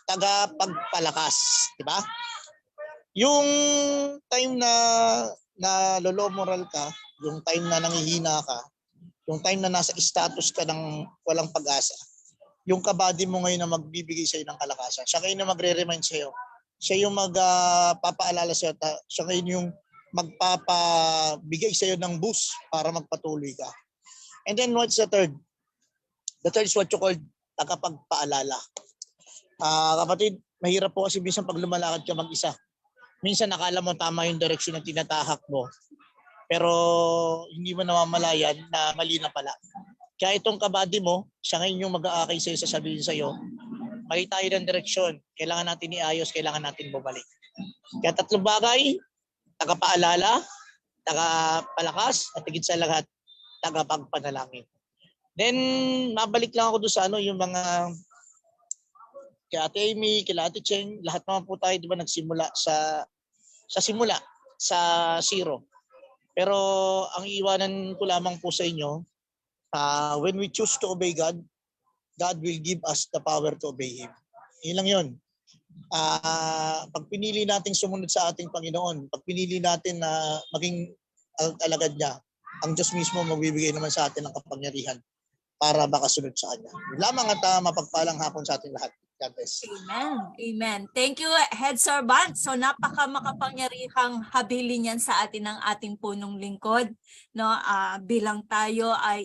Tagapagpalakas. Diba? Yung time na lolo moral ka, yung time na nanghihina ka, yung time na nasa status ka ng walang pag-asa, yung kabady mo ngayon na magbibigay sa'yo ng kalakasan. Siya ngayon na magre-remind sa'yo. Siya yung magpapaalala sa'yo. Siya ngayon yung magpapabigay sa'yo ng boost para magpatuloy ka. And then what's the third? The third is what you call tagapagpaalala. Kapatid, mahirap po kasi minsan pag lumalakad ka mag-isa. Minsan nakala mo tama yung direksyon na tinatahak mo. Pero hindi mo namamalayan na mali na pala. Kaya itong kabady mo, siya ngayon yung mag-aakay sa'yo, sasabihin sa'yo, mali tayo ng direksyon, kailangan natin iayos, kailangan natin bumalik. Kaya 3 bagay, tagapaalala, tagapalakas, at higit sa lahat, tagapagpanalangin. Then, mabalik lang ako doon sa yung mga kay Ate Amy, kay Ate Cheng, lahat naman po tayo, di ba, nagsimula sa simula, sa zero. Pero ang iwanan ko lamang po sa inyo, when we choose to obey God, God will give us the power to obey Him. Yun lang yun. Pag pinili natin sumunod sa ating Panginoon, pag pinili natin na maging alagad niya, ang Diyos mismo magbibigay naman sa atin ng kapangyarihan para makasunod sa Kanya. Yun lamang at mapagpalang hapon sa ating lahat. God bless. Amen. Amen. Thank you, Head Servant. So napaka makapangyarihang habilin yan sa atin ng ating punong lingkod. No, bilang tayo ay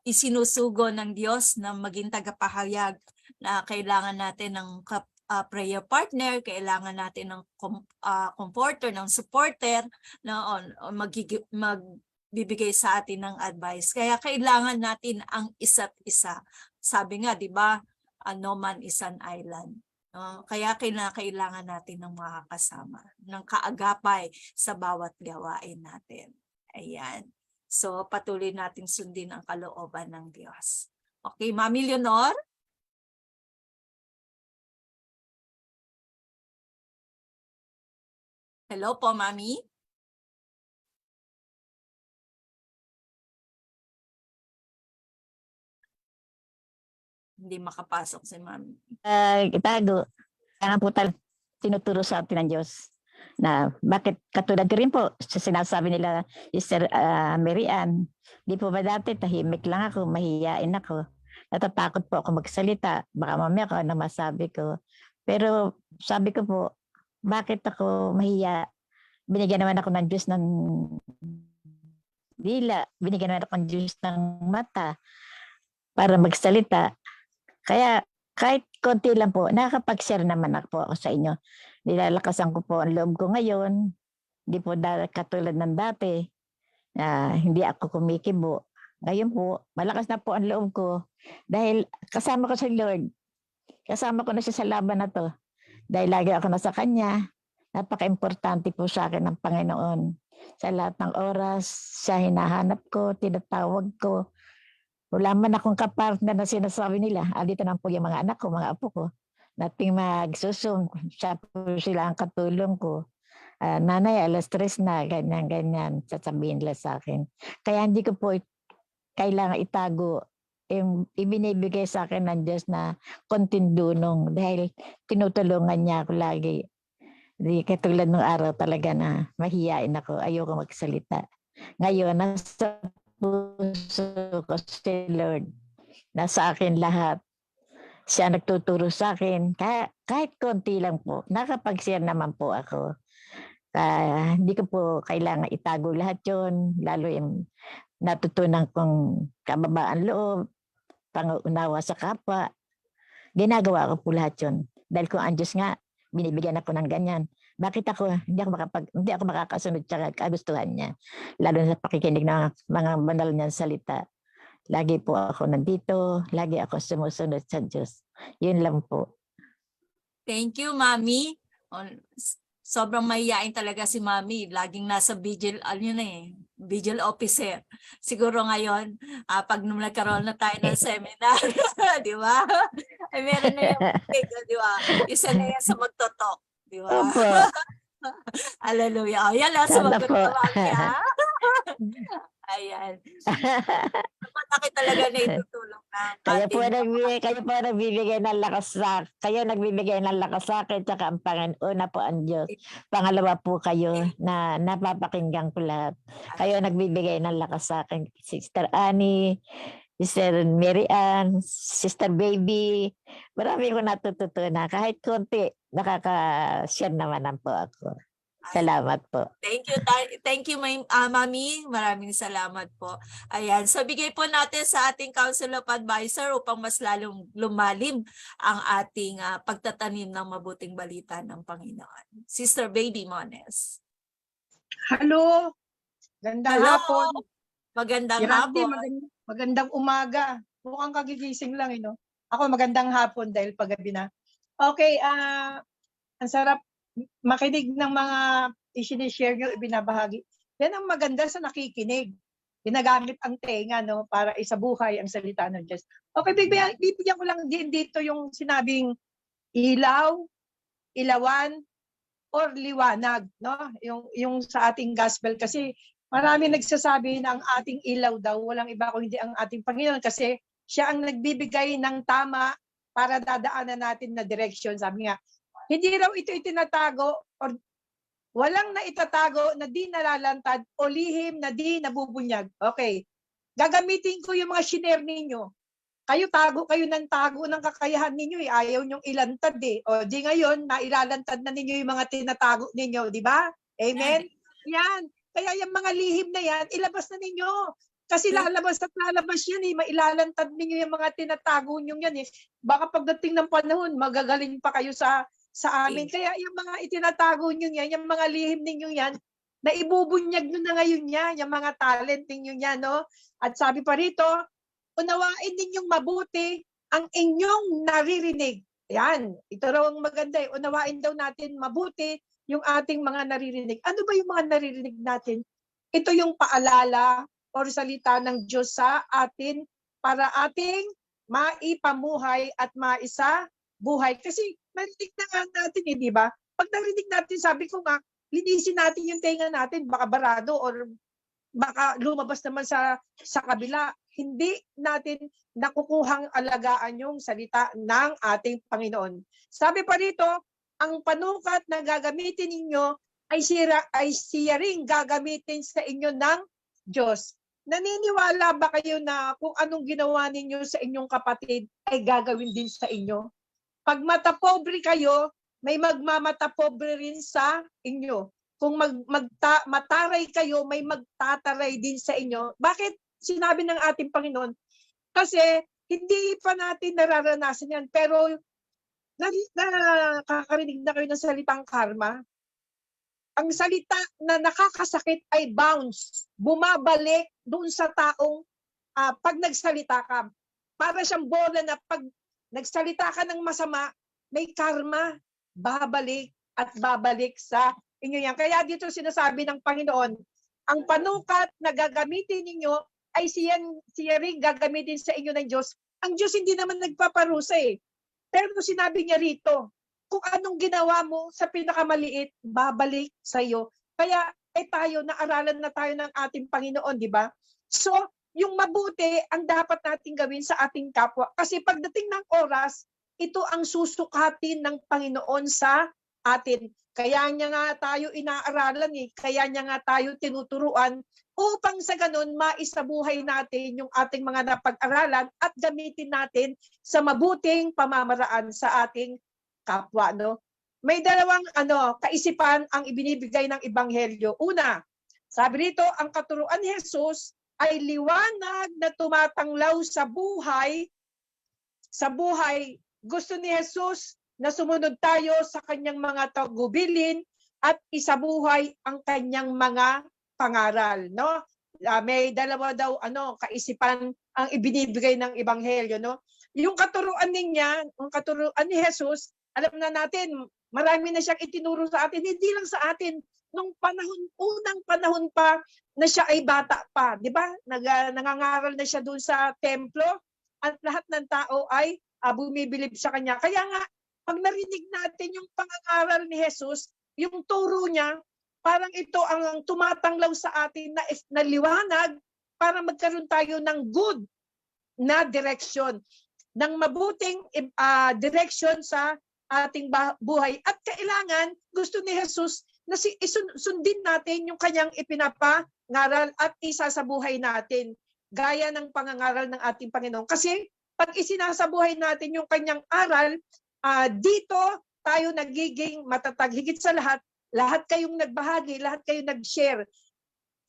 isinusugo ng Diyos na maging tagapahayag na kailangan natin ng prayer partner, kailangan natin ng comforter, ng supporter na magbibigay sa atin ng advice. Kaya kailangan natin ang isa't isa. Sabi nga, di ba? No man is an island. Kaya kailangan natin ng mga kasama, ng kaagapay sa bawat gawain natin. Ayan. So patuloy nating sundin ang kalooban ng Diyos. Okay, Mami Leonor? Hello po, Mami? Hindi makapasok si Mami. Itago. Kaya po tinuturo sa atin ng Diyos na bakit katulad ko rin po sa sinasabi nila Sister Mary Ann, di po ba dati tahimik lang ako, mahihiyain ako, natatakot po ako magsalita, baka mamaya ako na masabi ko. Pero sabi ko po, bakit ako mahiya? Binigyan naman ako ng Diyos ng dila, binigyan naman ako ng Diyos ng mata para magsalita. Kaya kahit konti lang po, nakakapag-share naman ako sa inyo. Nilalakasan ko po ang loob ko ngayon. Hindi po katulad ng dati. Hindi ako kumikibo. Ngayon po, malakas na po ang loob ko. Dahil kasama ko si Lord. Kasama ko na siya sa laban na to. Dahil lagi ako nasa Kanya. Napaka-importante po sa akin ng Panginoon. Sa lahat ng oras, siya hinahanap ko, tinatawag ko. Wala man akong kapartner na sinasabi nila, dito na po yung mga anak ko, mga apo ko. Nating magsusum, siya po sila ang katulong ko. Nanay, alas 3 na, ganyan, ganyan, sasabihin nila sa akin. Kaya hindi ko po kailangan itago yung ibinibigay sa akin ng Diyos na konting dunong dahil tinutulungan niya ako lagi. Di katulad ng araw talaga na mahiyain ako, ayoko magsalita. Ngayon, nasa puso ko si Lord. Nasa akin lahat. Siya nagtuturo sa akin. Kahit konti lang po, nakapag-share naman po ako. Hindi ko po kailangan itago lahat yun, lalo yung natutunan kong kababaan loob, pangunawa sa kapwa. Ginagawa ko po lahat yun. Dahil kung ang Diyos nga, binibigyan ako ng ganyan. Bakit ako, hindi ako makakasunod sa kagustuhan niya. Lalo na sa pakikinig ng mga banal niyang salita. Lagi po ako nandito, lagi ako sumusunod sa Diyos. Yun lang po. Thank you, Mami. Sobrang mahihain talaga si Mami. Laging nasa vigil, vigil officer. Siguro ngayon, pag nagkaroon na tayo ng seminar, di ba? Ay, meron na yung di ba? Isa na yan sa magtotok. Di ba? Opo. Hallelujah. Yan lang, Sana sumagot po. na Mami, ha? Ayan. Malaki talaga na itutulong na Kayo po ating nagbibigay ng lakas sa akin, tsaka ang Panginoon po ang Diyos. Pangalawa po kayo na napapakinggan ko lahat. Kayo nagbibigay ng lakas sa akin, Sister Annie, Sister Mary Ann, Sister Baby. Marami ko natututunan. Kahit konti, nakaka-share naman po ako. Salamat po. Thank you, Mami. Maraming salamat po. Ayan, so bigay po natin sa ating Council of Advisor upang mas lalong lumalim ang ating pagtatanim ng mabuting balita ng Panginoon. Sister Baby Mones. Hello. Gandang Hello. hapon. Magandang Yanti, hapon. magandang umaga. Mukhang kagigising lang, Ako magandang hapon dahil paggabi na. Okay, ang sarap makinig ng mga i-share nyo, ibinabahagi. Yan ang maganda sa nakikinig. Ginagamit ang tenga, para isabuhay ang salita ng Diyos. Okay, bibigyan ko lang din dito yung sinabing ilaw, ilawan, or liwanag, Yung sa ating gospel kasi marami nagsasabi na ang ating ilaw daw, walang iba kung hindi ang ating Panginoon kasi siya ang nagbibigay ng tama para dadaanan natin na direction. Sabi nga, hindi raw ito itinatago or walang naitatago na di nalalantad o lihim na di nabubunyag. Okay. Gagamitin ko yung mga shiner ninyo. Kayo ng tago ng kakayahan ninyo. Ayaw nyong ilantad O di ngayon, nailalantad na ninyo yung mga tinatago ninyo. Di ba? Amen? Yan. Kaya yung mga lihim na yan, ilabas na ninyo. Kasi lalabas at lalabas yan Mailalantad ninyo yung mga tinatago nyo yan Baka pagdating ng panahon, magagaling pa kayo sa amin. Kaya yung mga itinatago nyo yan, yung mga lihim ninyo yan, na ibubunyag nyo na ngayon yan, yung mga talent ninyo yan, At sabi pa rito, unawain ninyong mabuti ang inyong naririnig. Yan, ito raw ang maganda Unawain daw natin mabuti yung ating mga naririnig. Ano ba yung mga naririnig natin? Ito yung paalala o salita ng Diyos sa atin para ating maipamuhay at maisabuhay. Kasi narinig na nga natin di ba? Pag narinig natin, sabi ko nga, linisin natin yung tenga natin, baka barado or baka lumabas naman sa kabila. Hindi natin nakukuhang alagaan yung salita ng ating Panginoon. Sabi pa rito, ang panukat na gagamitin ninyo ay siya ring gagamitin sa inyo ng Diyos. Naniniwala ba kayo na kung anong ginawa ninyo sa inyong kapatid ay gagawin din sa inyo? Pag matapobre kayo, may magmamatapobre rin sa inyo. Kung mataray kayo, may magtataray din sa inyo. Bakit sinabi ng ating Panginoon? Kasi hindi pa natin nararanasan yan. Pero nakakarinig na kayo ng salitang karma. Ang salita na nakakasakit ay bounce. Bumabalik doon sa taong pag nagsalita ka. Para siyang bola na pag nagsalita ka ng masama, may karma, babalik at babalik sa inyo yan. Kaya dito sinasabi ng Panginoon, ang panukat na gagamitin ninyo ay siya rin gagamitin sa inyo ng Diyos. Ang Diyos hindi naman nagpaparusa eh. Pero sinabi niya rito, kung anong ginawa mo sa pinakamaliit, babalik sa iyo. Kaya tayo, naaralan na tayo ng ating Panginoon, di ba? So, yung mabuti ang dapat nating gawin sa ating kapwa. Kasi pagdating ng oras, ito ang susukatin ng Panginoon sa atin. Kaya niya nga tayo inaaralan eh. Kaya niya nga tayo tinuturuan upang sa ganun maisabuhay natin yung ating mga napag-aralan at gamitin natin sa mabuting pamamaraan sa ating kapwa. No? May dalawang kaisipan ang ibinibigay ng Ebanghelyo. Una, sabi rito, ang katuruan ni Jesus ay liwanag na tumatanglaw sa buhay. Sa buhay, gusto ni Jesus na sumunod tayo sa kanyang mga tagubilin at isabuhay ang kanyang mga pangaral, no? May dalawa daw kaisipan ang ibinibigay ng ebanghelyo, no? Yung katuruan niya, yung katuruan ni Jesus, alam na natin, marami na siyang itinuro sa atin, hindi lang sa atin nung unang panahon pa na siya ay bata pa, di ba? Nangangaral na siya doon sa templo at lahat ng tao ay bumibilib sa kanya. Kaya nga pag narinig natin yung pangangaral ni Jesus, yung turo niya, parang ito ang tumatanglaw sa atin na liwanag para magkaroon tayo ng good na direction, ng mabuting direction sa ating buhay. At kailangan, gusto ni Jesus na sundin natin yung kanyang ipinapangaral at isa sa buhay natin, gaya ng pangangaral ng ating Panginoon. Kasi pag isinasabuhay natin yung kanyang aral, dito tayo nagiging matatag. Higit sa lahat kayong nagbahagi, lahat kayong nag-share.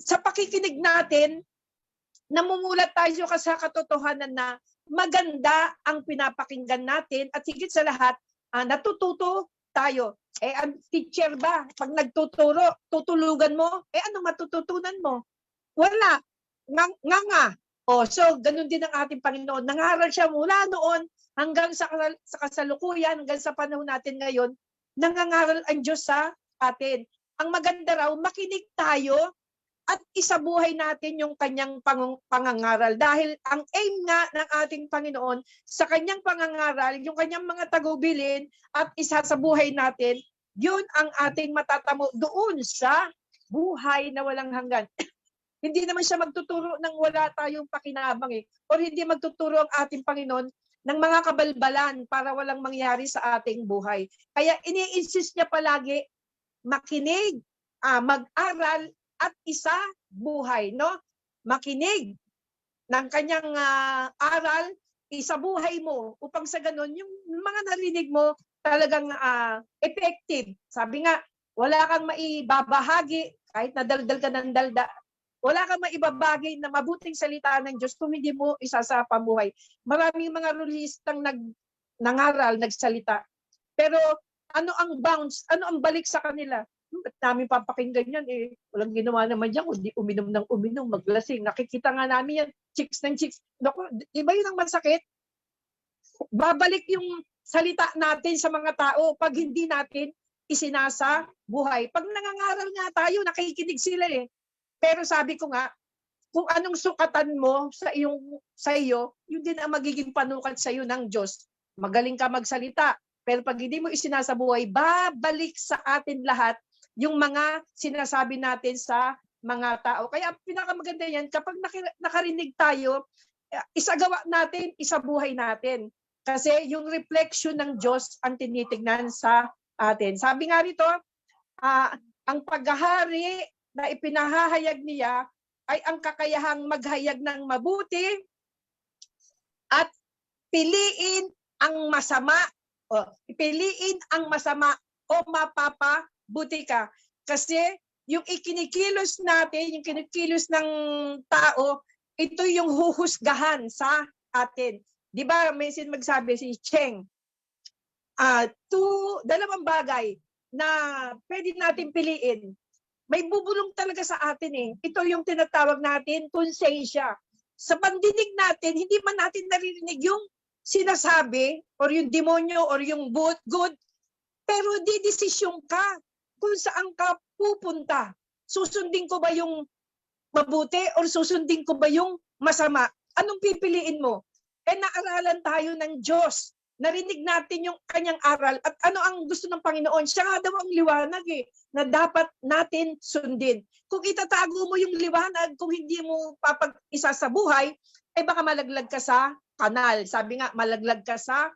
Sa pakikinig natin, namumulat tayo sa katotohanan na maganda ang pinapakinggan natin at higit sa lahat, natututo tayo. Ang teacher ba, pag nagtuturo, tutulugan mo, ano matututunan mo? Wala. Nga. So, ganun din ang ating Panginoon. Nangaral siya mula noon hanggang sa kasalukuyan, hanggang sa panahon natin ngayon, nangangaral ang Diyos sa atin. Ang maganda raw, makinig tayo at isabuhay natin yung kanyang pangangaral. Dahil ang aim nga ng ating Panginoon sa kanyang pangangaral, yung kanyang mga tagubilin at isasabuhay natin, yun ang ating matatamo doon sa buhay na walang hanggan. Hindi naman siya magtuturo ng wala tayong pakinabang or hindi magtuturo ang ating Panginoon ng mga kabalbalan para walang mangyari sa ating buhay. Kaya ini-insist niya palagi, makinig, mag-aral at isa buhay, no? Makinig ng kanyang aral, isa buhay mo upang sa ganun yung mga narinig mo talagang effective. Sabi nga, wala kang maibabahagi kahit nadaldal ka ng dalda. Wala kang maibabagay na mabuting salita ng Diyos kung hindi mo isa sa pamuhay. Maraming mga rulistang nangaral, nagsalita. Pero ano ang bounce? Ano ang balik sa kanila? Ba't namin papakinggan yan Walang ginawa naman dyan, kundi uminom ng uminom, maglasing. Nakikita nga namin yan, chicks ng chicks. Naku, iba yun ang masakit. Babalik yung salita natin sa mga tao pag hindi natin isinasa buhay. Pag nangangaral nga tayo, nakikinig sila Pero sabi ko nga, kung anong sukatan mo sa iyo, yun din ang magiging panukat sa iyo ng Diyos. Magaling ka magsalita, pero pag hindi mo isinasabuhay, babalik sa atin lahat yung mga sinasabi natin sa mga tao. Kaya pinakamaganda yan, kapag nakarinig tayo, isagawa natin, isabuhay natin. Kasi yung reflection ng Diyos ang tinitignan sa atin. Sabi nga rito, ang paghahari na ipinahahayag niya ay ang kakayahang maghayag ng mabuti at piliin ang masama o mapapabuti ka. Kasi yung ikinikilos natin, yung kinikilos ng tao, ito yung huhusgahan sa atin. Di ba may magsabi si Cheng, dalawang bagay na pwede natin piliin. May bubulong talaga sa atin Ito yung tinatawag natin konsensya. Sa pandinig natin, hindi man natin naririnig yung sinasabi or yung demonyo or yung good, pero didesisyon ka kung saan ka pupunta. Susundin ko ba yung mabuti or susundin ko ba yung masama? Anong pipiliin mo? Naaralan tayo ng Diyos. Narinig natin yung kanyang aral at ano ang gusto ng Panginoon. Siya nga daw ang liwanag na dapat natin sundin. Kung itatago mo yung liwanag, kung hindi mo papag-isa sa buhay, baka malaglag ka sa kanal. Sabi nga, malaglag ka sa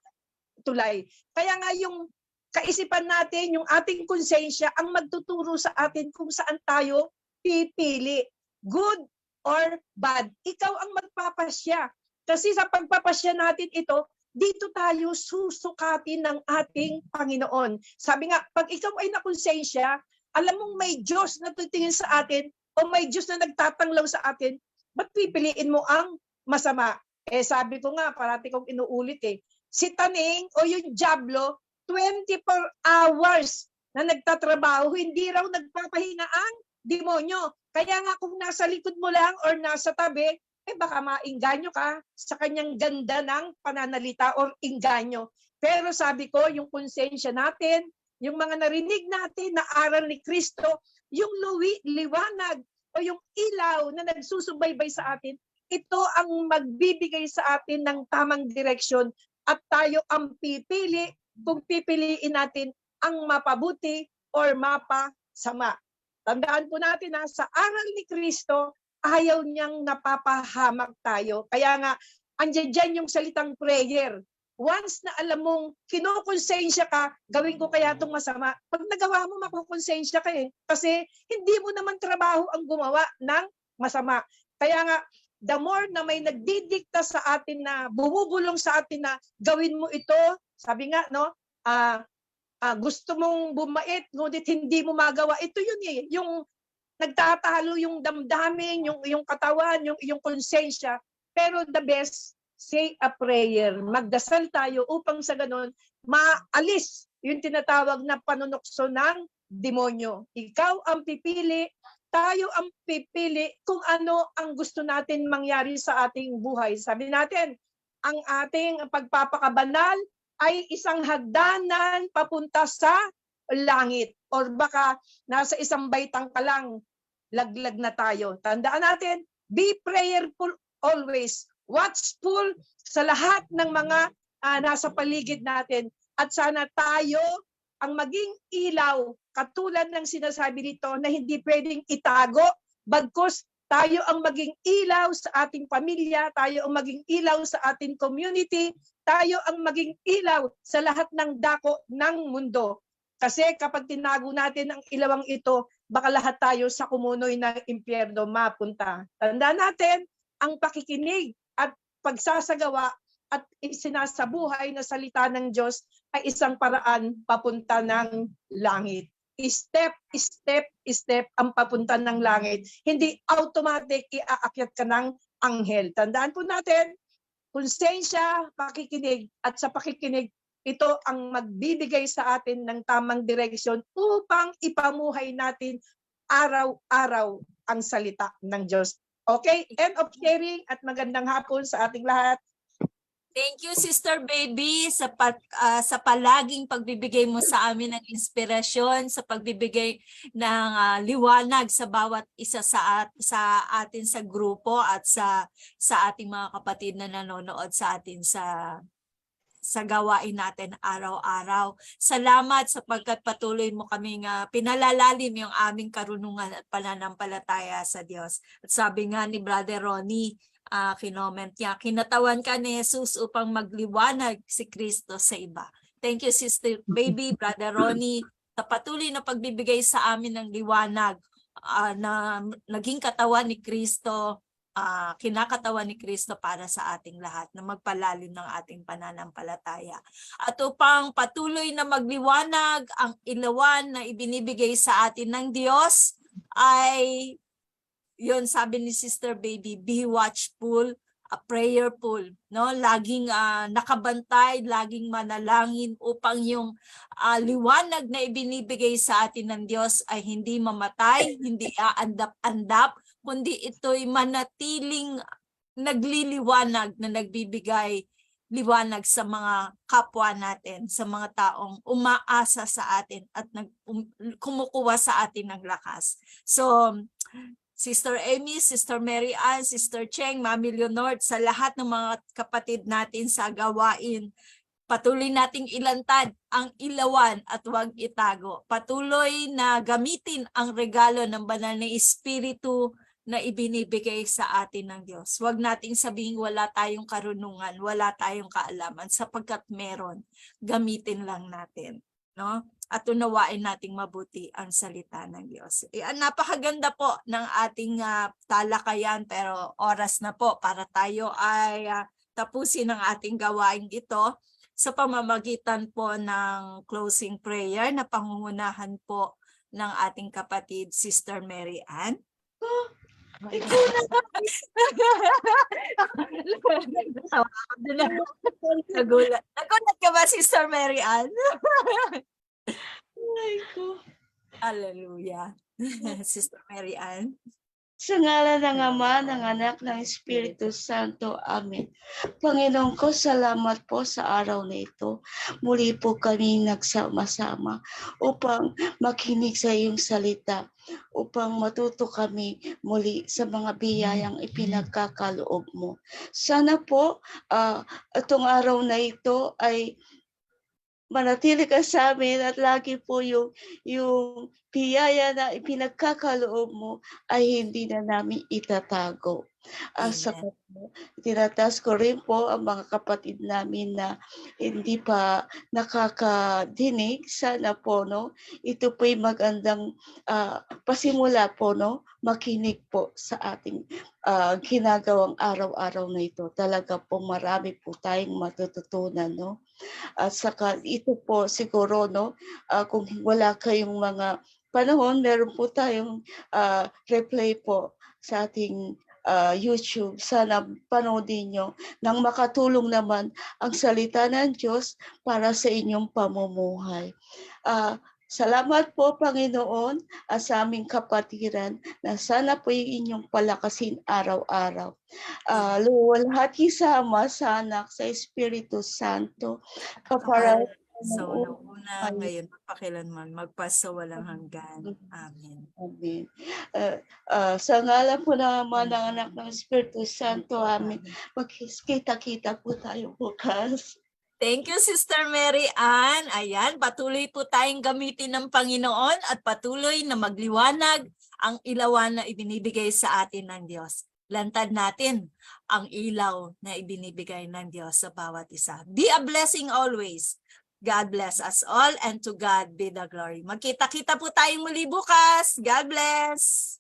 tulay. Kaya nga yung kaisipan natin, yung ating konsensya, ang magtuturo sa atin kung saan tayo pipili. Good or bad. Ikaw ang magpapasya. Kasi sa pagpapasya natin ito, dito tayo susukatin ng ating Panginoon. Sabi nga, pag ikaw ay nakonsensya, alam mong may Diyos na tutingin sa atin o may Diyos na nagtatanglaw sa atin, ba't pipiliin mo ang masama? Sabi ko nga, parati kong inuulit si Taning o yung Diablo, 24 hours na nagtatrabaho, hindi raw nagpapahinga ang demonyo. Kaya nga kung nasa likod mo lang or nasa tabi, baka maingganyo ka sa kanyang ganda ng pananalita or ingganyo. Pero sabi ko, yung konsensya natin, yung mga narinig natin na aral ni Kristo, yung liwanag o yung ilaw na nagsusubaybay sa atin, ito ang magbibigay sa atin ng tamang direksyon at tayo ang pipili kung pipiliin natin ang mapabuti or mapasama. Tandaan po natin na sa aral ni Kristo, ayaw niyang napapahamak tayo. Kaya nga, andyan dyan yung salitang prayer. Once na alam mong kinukonsensya ka, gawin ko kaya itong masama. Pag nagawa mo, makukonsensya ka Kasi hindi mo naman trabaho ang gumawa ng masama. Kaya nga, the more na may nagdidikta sa atin na, bumubulong sa atin na gawin mo ito, sabi nga, gusto mong bumait, ngunit hindi mo magawa. Ito yun yung nagtatalo yung damdamin, yung katawan, yung konsensya. Pero the best, say a prayer. Magdasal tayo upang sa ganon, maalis yung tinatawag na panunukso ng demonyo. Ikaw ang pipili, tayo ang pipili kung ano ang gusto natin mangyari sa ating buhay. Sabi natin, ang ating pagpapakabanal ay isang hagdanan papunta sa langit. Or baka nasa isang baitang ka lang, laglag na tayo. Tandaan natin, be prayerful always. Watchful sa lahat ng mga nasa paligid natin. At sana tayo ang maging ilaw, katulad ng sinasabi dito na hindi pwedeng itago, bagkus tayo ang maging ilaw sa ating pamilya, tayo ang maging ilaw sa ating community, tayo ang maging ilaw sa lahat ng dako ng mundo. Kasi kapag tinago natin ang ilawang ito, baka lahat tayo sa kumunoy ng impyerno mapunta. Tandaan natin, ang pakikinig at pagsasagawa at sinasabuhay na salita ng Diyos ay isang paraan papunta ng langit. Step ang papunta ng langit. Hindi automatic iaakyat ka ng anghel. Tandaan po natin, konsensya, pakikinig, at sa pakikinig, ito ang magbibigay sa atin ng tamang direksyon upang ipamuhay natin araw-araw ang salita ng Diyos. Okay, end of sharing at magandang hapon sa ating lahat. Thank you, Sister Baby, sa palaging pagbibigay mo sa amin ng inspirasyon, sa pagbibigay ng liwanag sa bawat isa sa atin sa grupo at sa ating mga kapatid na nanonood sa atin sa gawain natin araw-araw. Salamat sapagkat patuloy mo kaming pinalalalim yung aming karunungan at pananampalataya sa Diyos. At sabi nga ni Brother Ronnie, kinoment niya, kinatawan ka ni Jesus upang magliwanag si Kristo sa iba. Thank you, Sister Baby, Brother Ronnie, sa patuloy na pagbibigay sa amin ng liwanag na naging katawan ni Kristo, kinakatawan ni Kristo para sa ating lahat na magpalalim ng ating pananampalataya. At upang patuloy na magliwanag ang ilawan na ibinibigay sa atin ng Diyos ay yun, sabi ni Sister Baby, be watchful, prayerful, no? Laging nakabantay, laging manalangin upang yung liwanag na ibinibigay sa atin ng Diyos ay hindi mamatay, hindi aandap-andap, kundi ito'y manatiling nagliliwanag na nagbibigay liwanag sa mga kapwa natin, sa mga taong umaasa sa atin at kumukuha sa atin ng lakas. So, Sister Amy, Sister Mary Ann, Sister Cheng, Mami Leonor, sa lahat ng mga kapatid natin sa gawain. Patuloy nating ilantad ang ilawan at huwag itago. Patuloy na gamitin ang regalo ng banal na Espiritu na ibinibigay sa atin ng Diyos. Huwag nating sabihin wala tayong karunungan, wala tayong kaalaman, sapagkat meron. Gamitin lang natin. No? At unawain nating mabuti ang salita ng Diyos. Napakaganda po ng ating talakayan, pero oras na po para tayo ay tapusin ang ating gawain ito sa pamamagitan po ng closing prayer na pangungunahan po ng ating kapatid Sister Mary Ann. Nagulat. Nagulat ka ba, Sister Mary Ann? Ay ko. Hallelujah. Sister Mary Ann. Sa ngalan ng Ama, ng Anak, ng Espiritu Santo. Amen. Panginoon ko, salamat po sa araw na ito. Muli po kami nagsama-sama upang makinig sa iyong salita, upang matuto kami muli sa mga biyayang ipinagkakaloob mo. Sana po, itong araw na ito ay manatili ka sa amin at lagi po yung biyaya na ipinagkakaloob mo ay hindi na namin itatago. Sa tinatas ko rin po ang mga kapatid namin na hindi pa nakakadinig. Sana po, no, ito po'y magandang pasimula po, no, makinig po sa ating ginagawang araw-araw na ito. Talaga po marami po tayong matututunan, no. At saka ito po siguro, no, kung wala kayong mga panahon, meron po tayong replay po sa ating YouTube. Sana panoodin nyo nang makatulong naman ang salita ng Diyos para sa inyong pamumuhay. Salamat po, Panginoon, sa aming kapatiran na sana po yung inyong palakasin araw-araw. Luwalhati sa Ama, sa Anak, sa Espiritu Santo, kapara So, nauna, ngayon, magpakilanman, magpasawalang hanggan. Amen. Amen. Sa ngalan po ng Ama, ng Anak, ng Espiritu Santo, amen. Magkita-kita po tayo bukas. Thank you, Sister Mary Ann. Ayan, patuloy po tayong gamitin ng Panginoon at patuloy na magliwanag ang ilawan na ibinibigay sa atin ng Diyos. Lantad natin ang ilaw na ibinibigay ng Diyos sa bawat isa. Be a blessing always. God bless us all and to God be the glory. Magkita-kita po tayong muli bukas. God bless.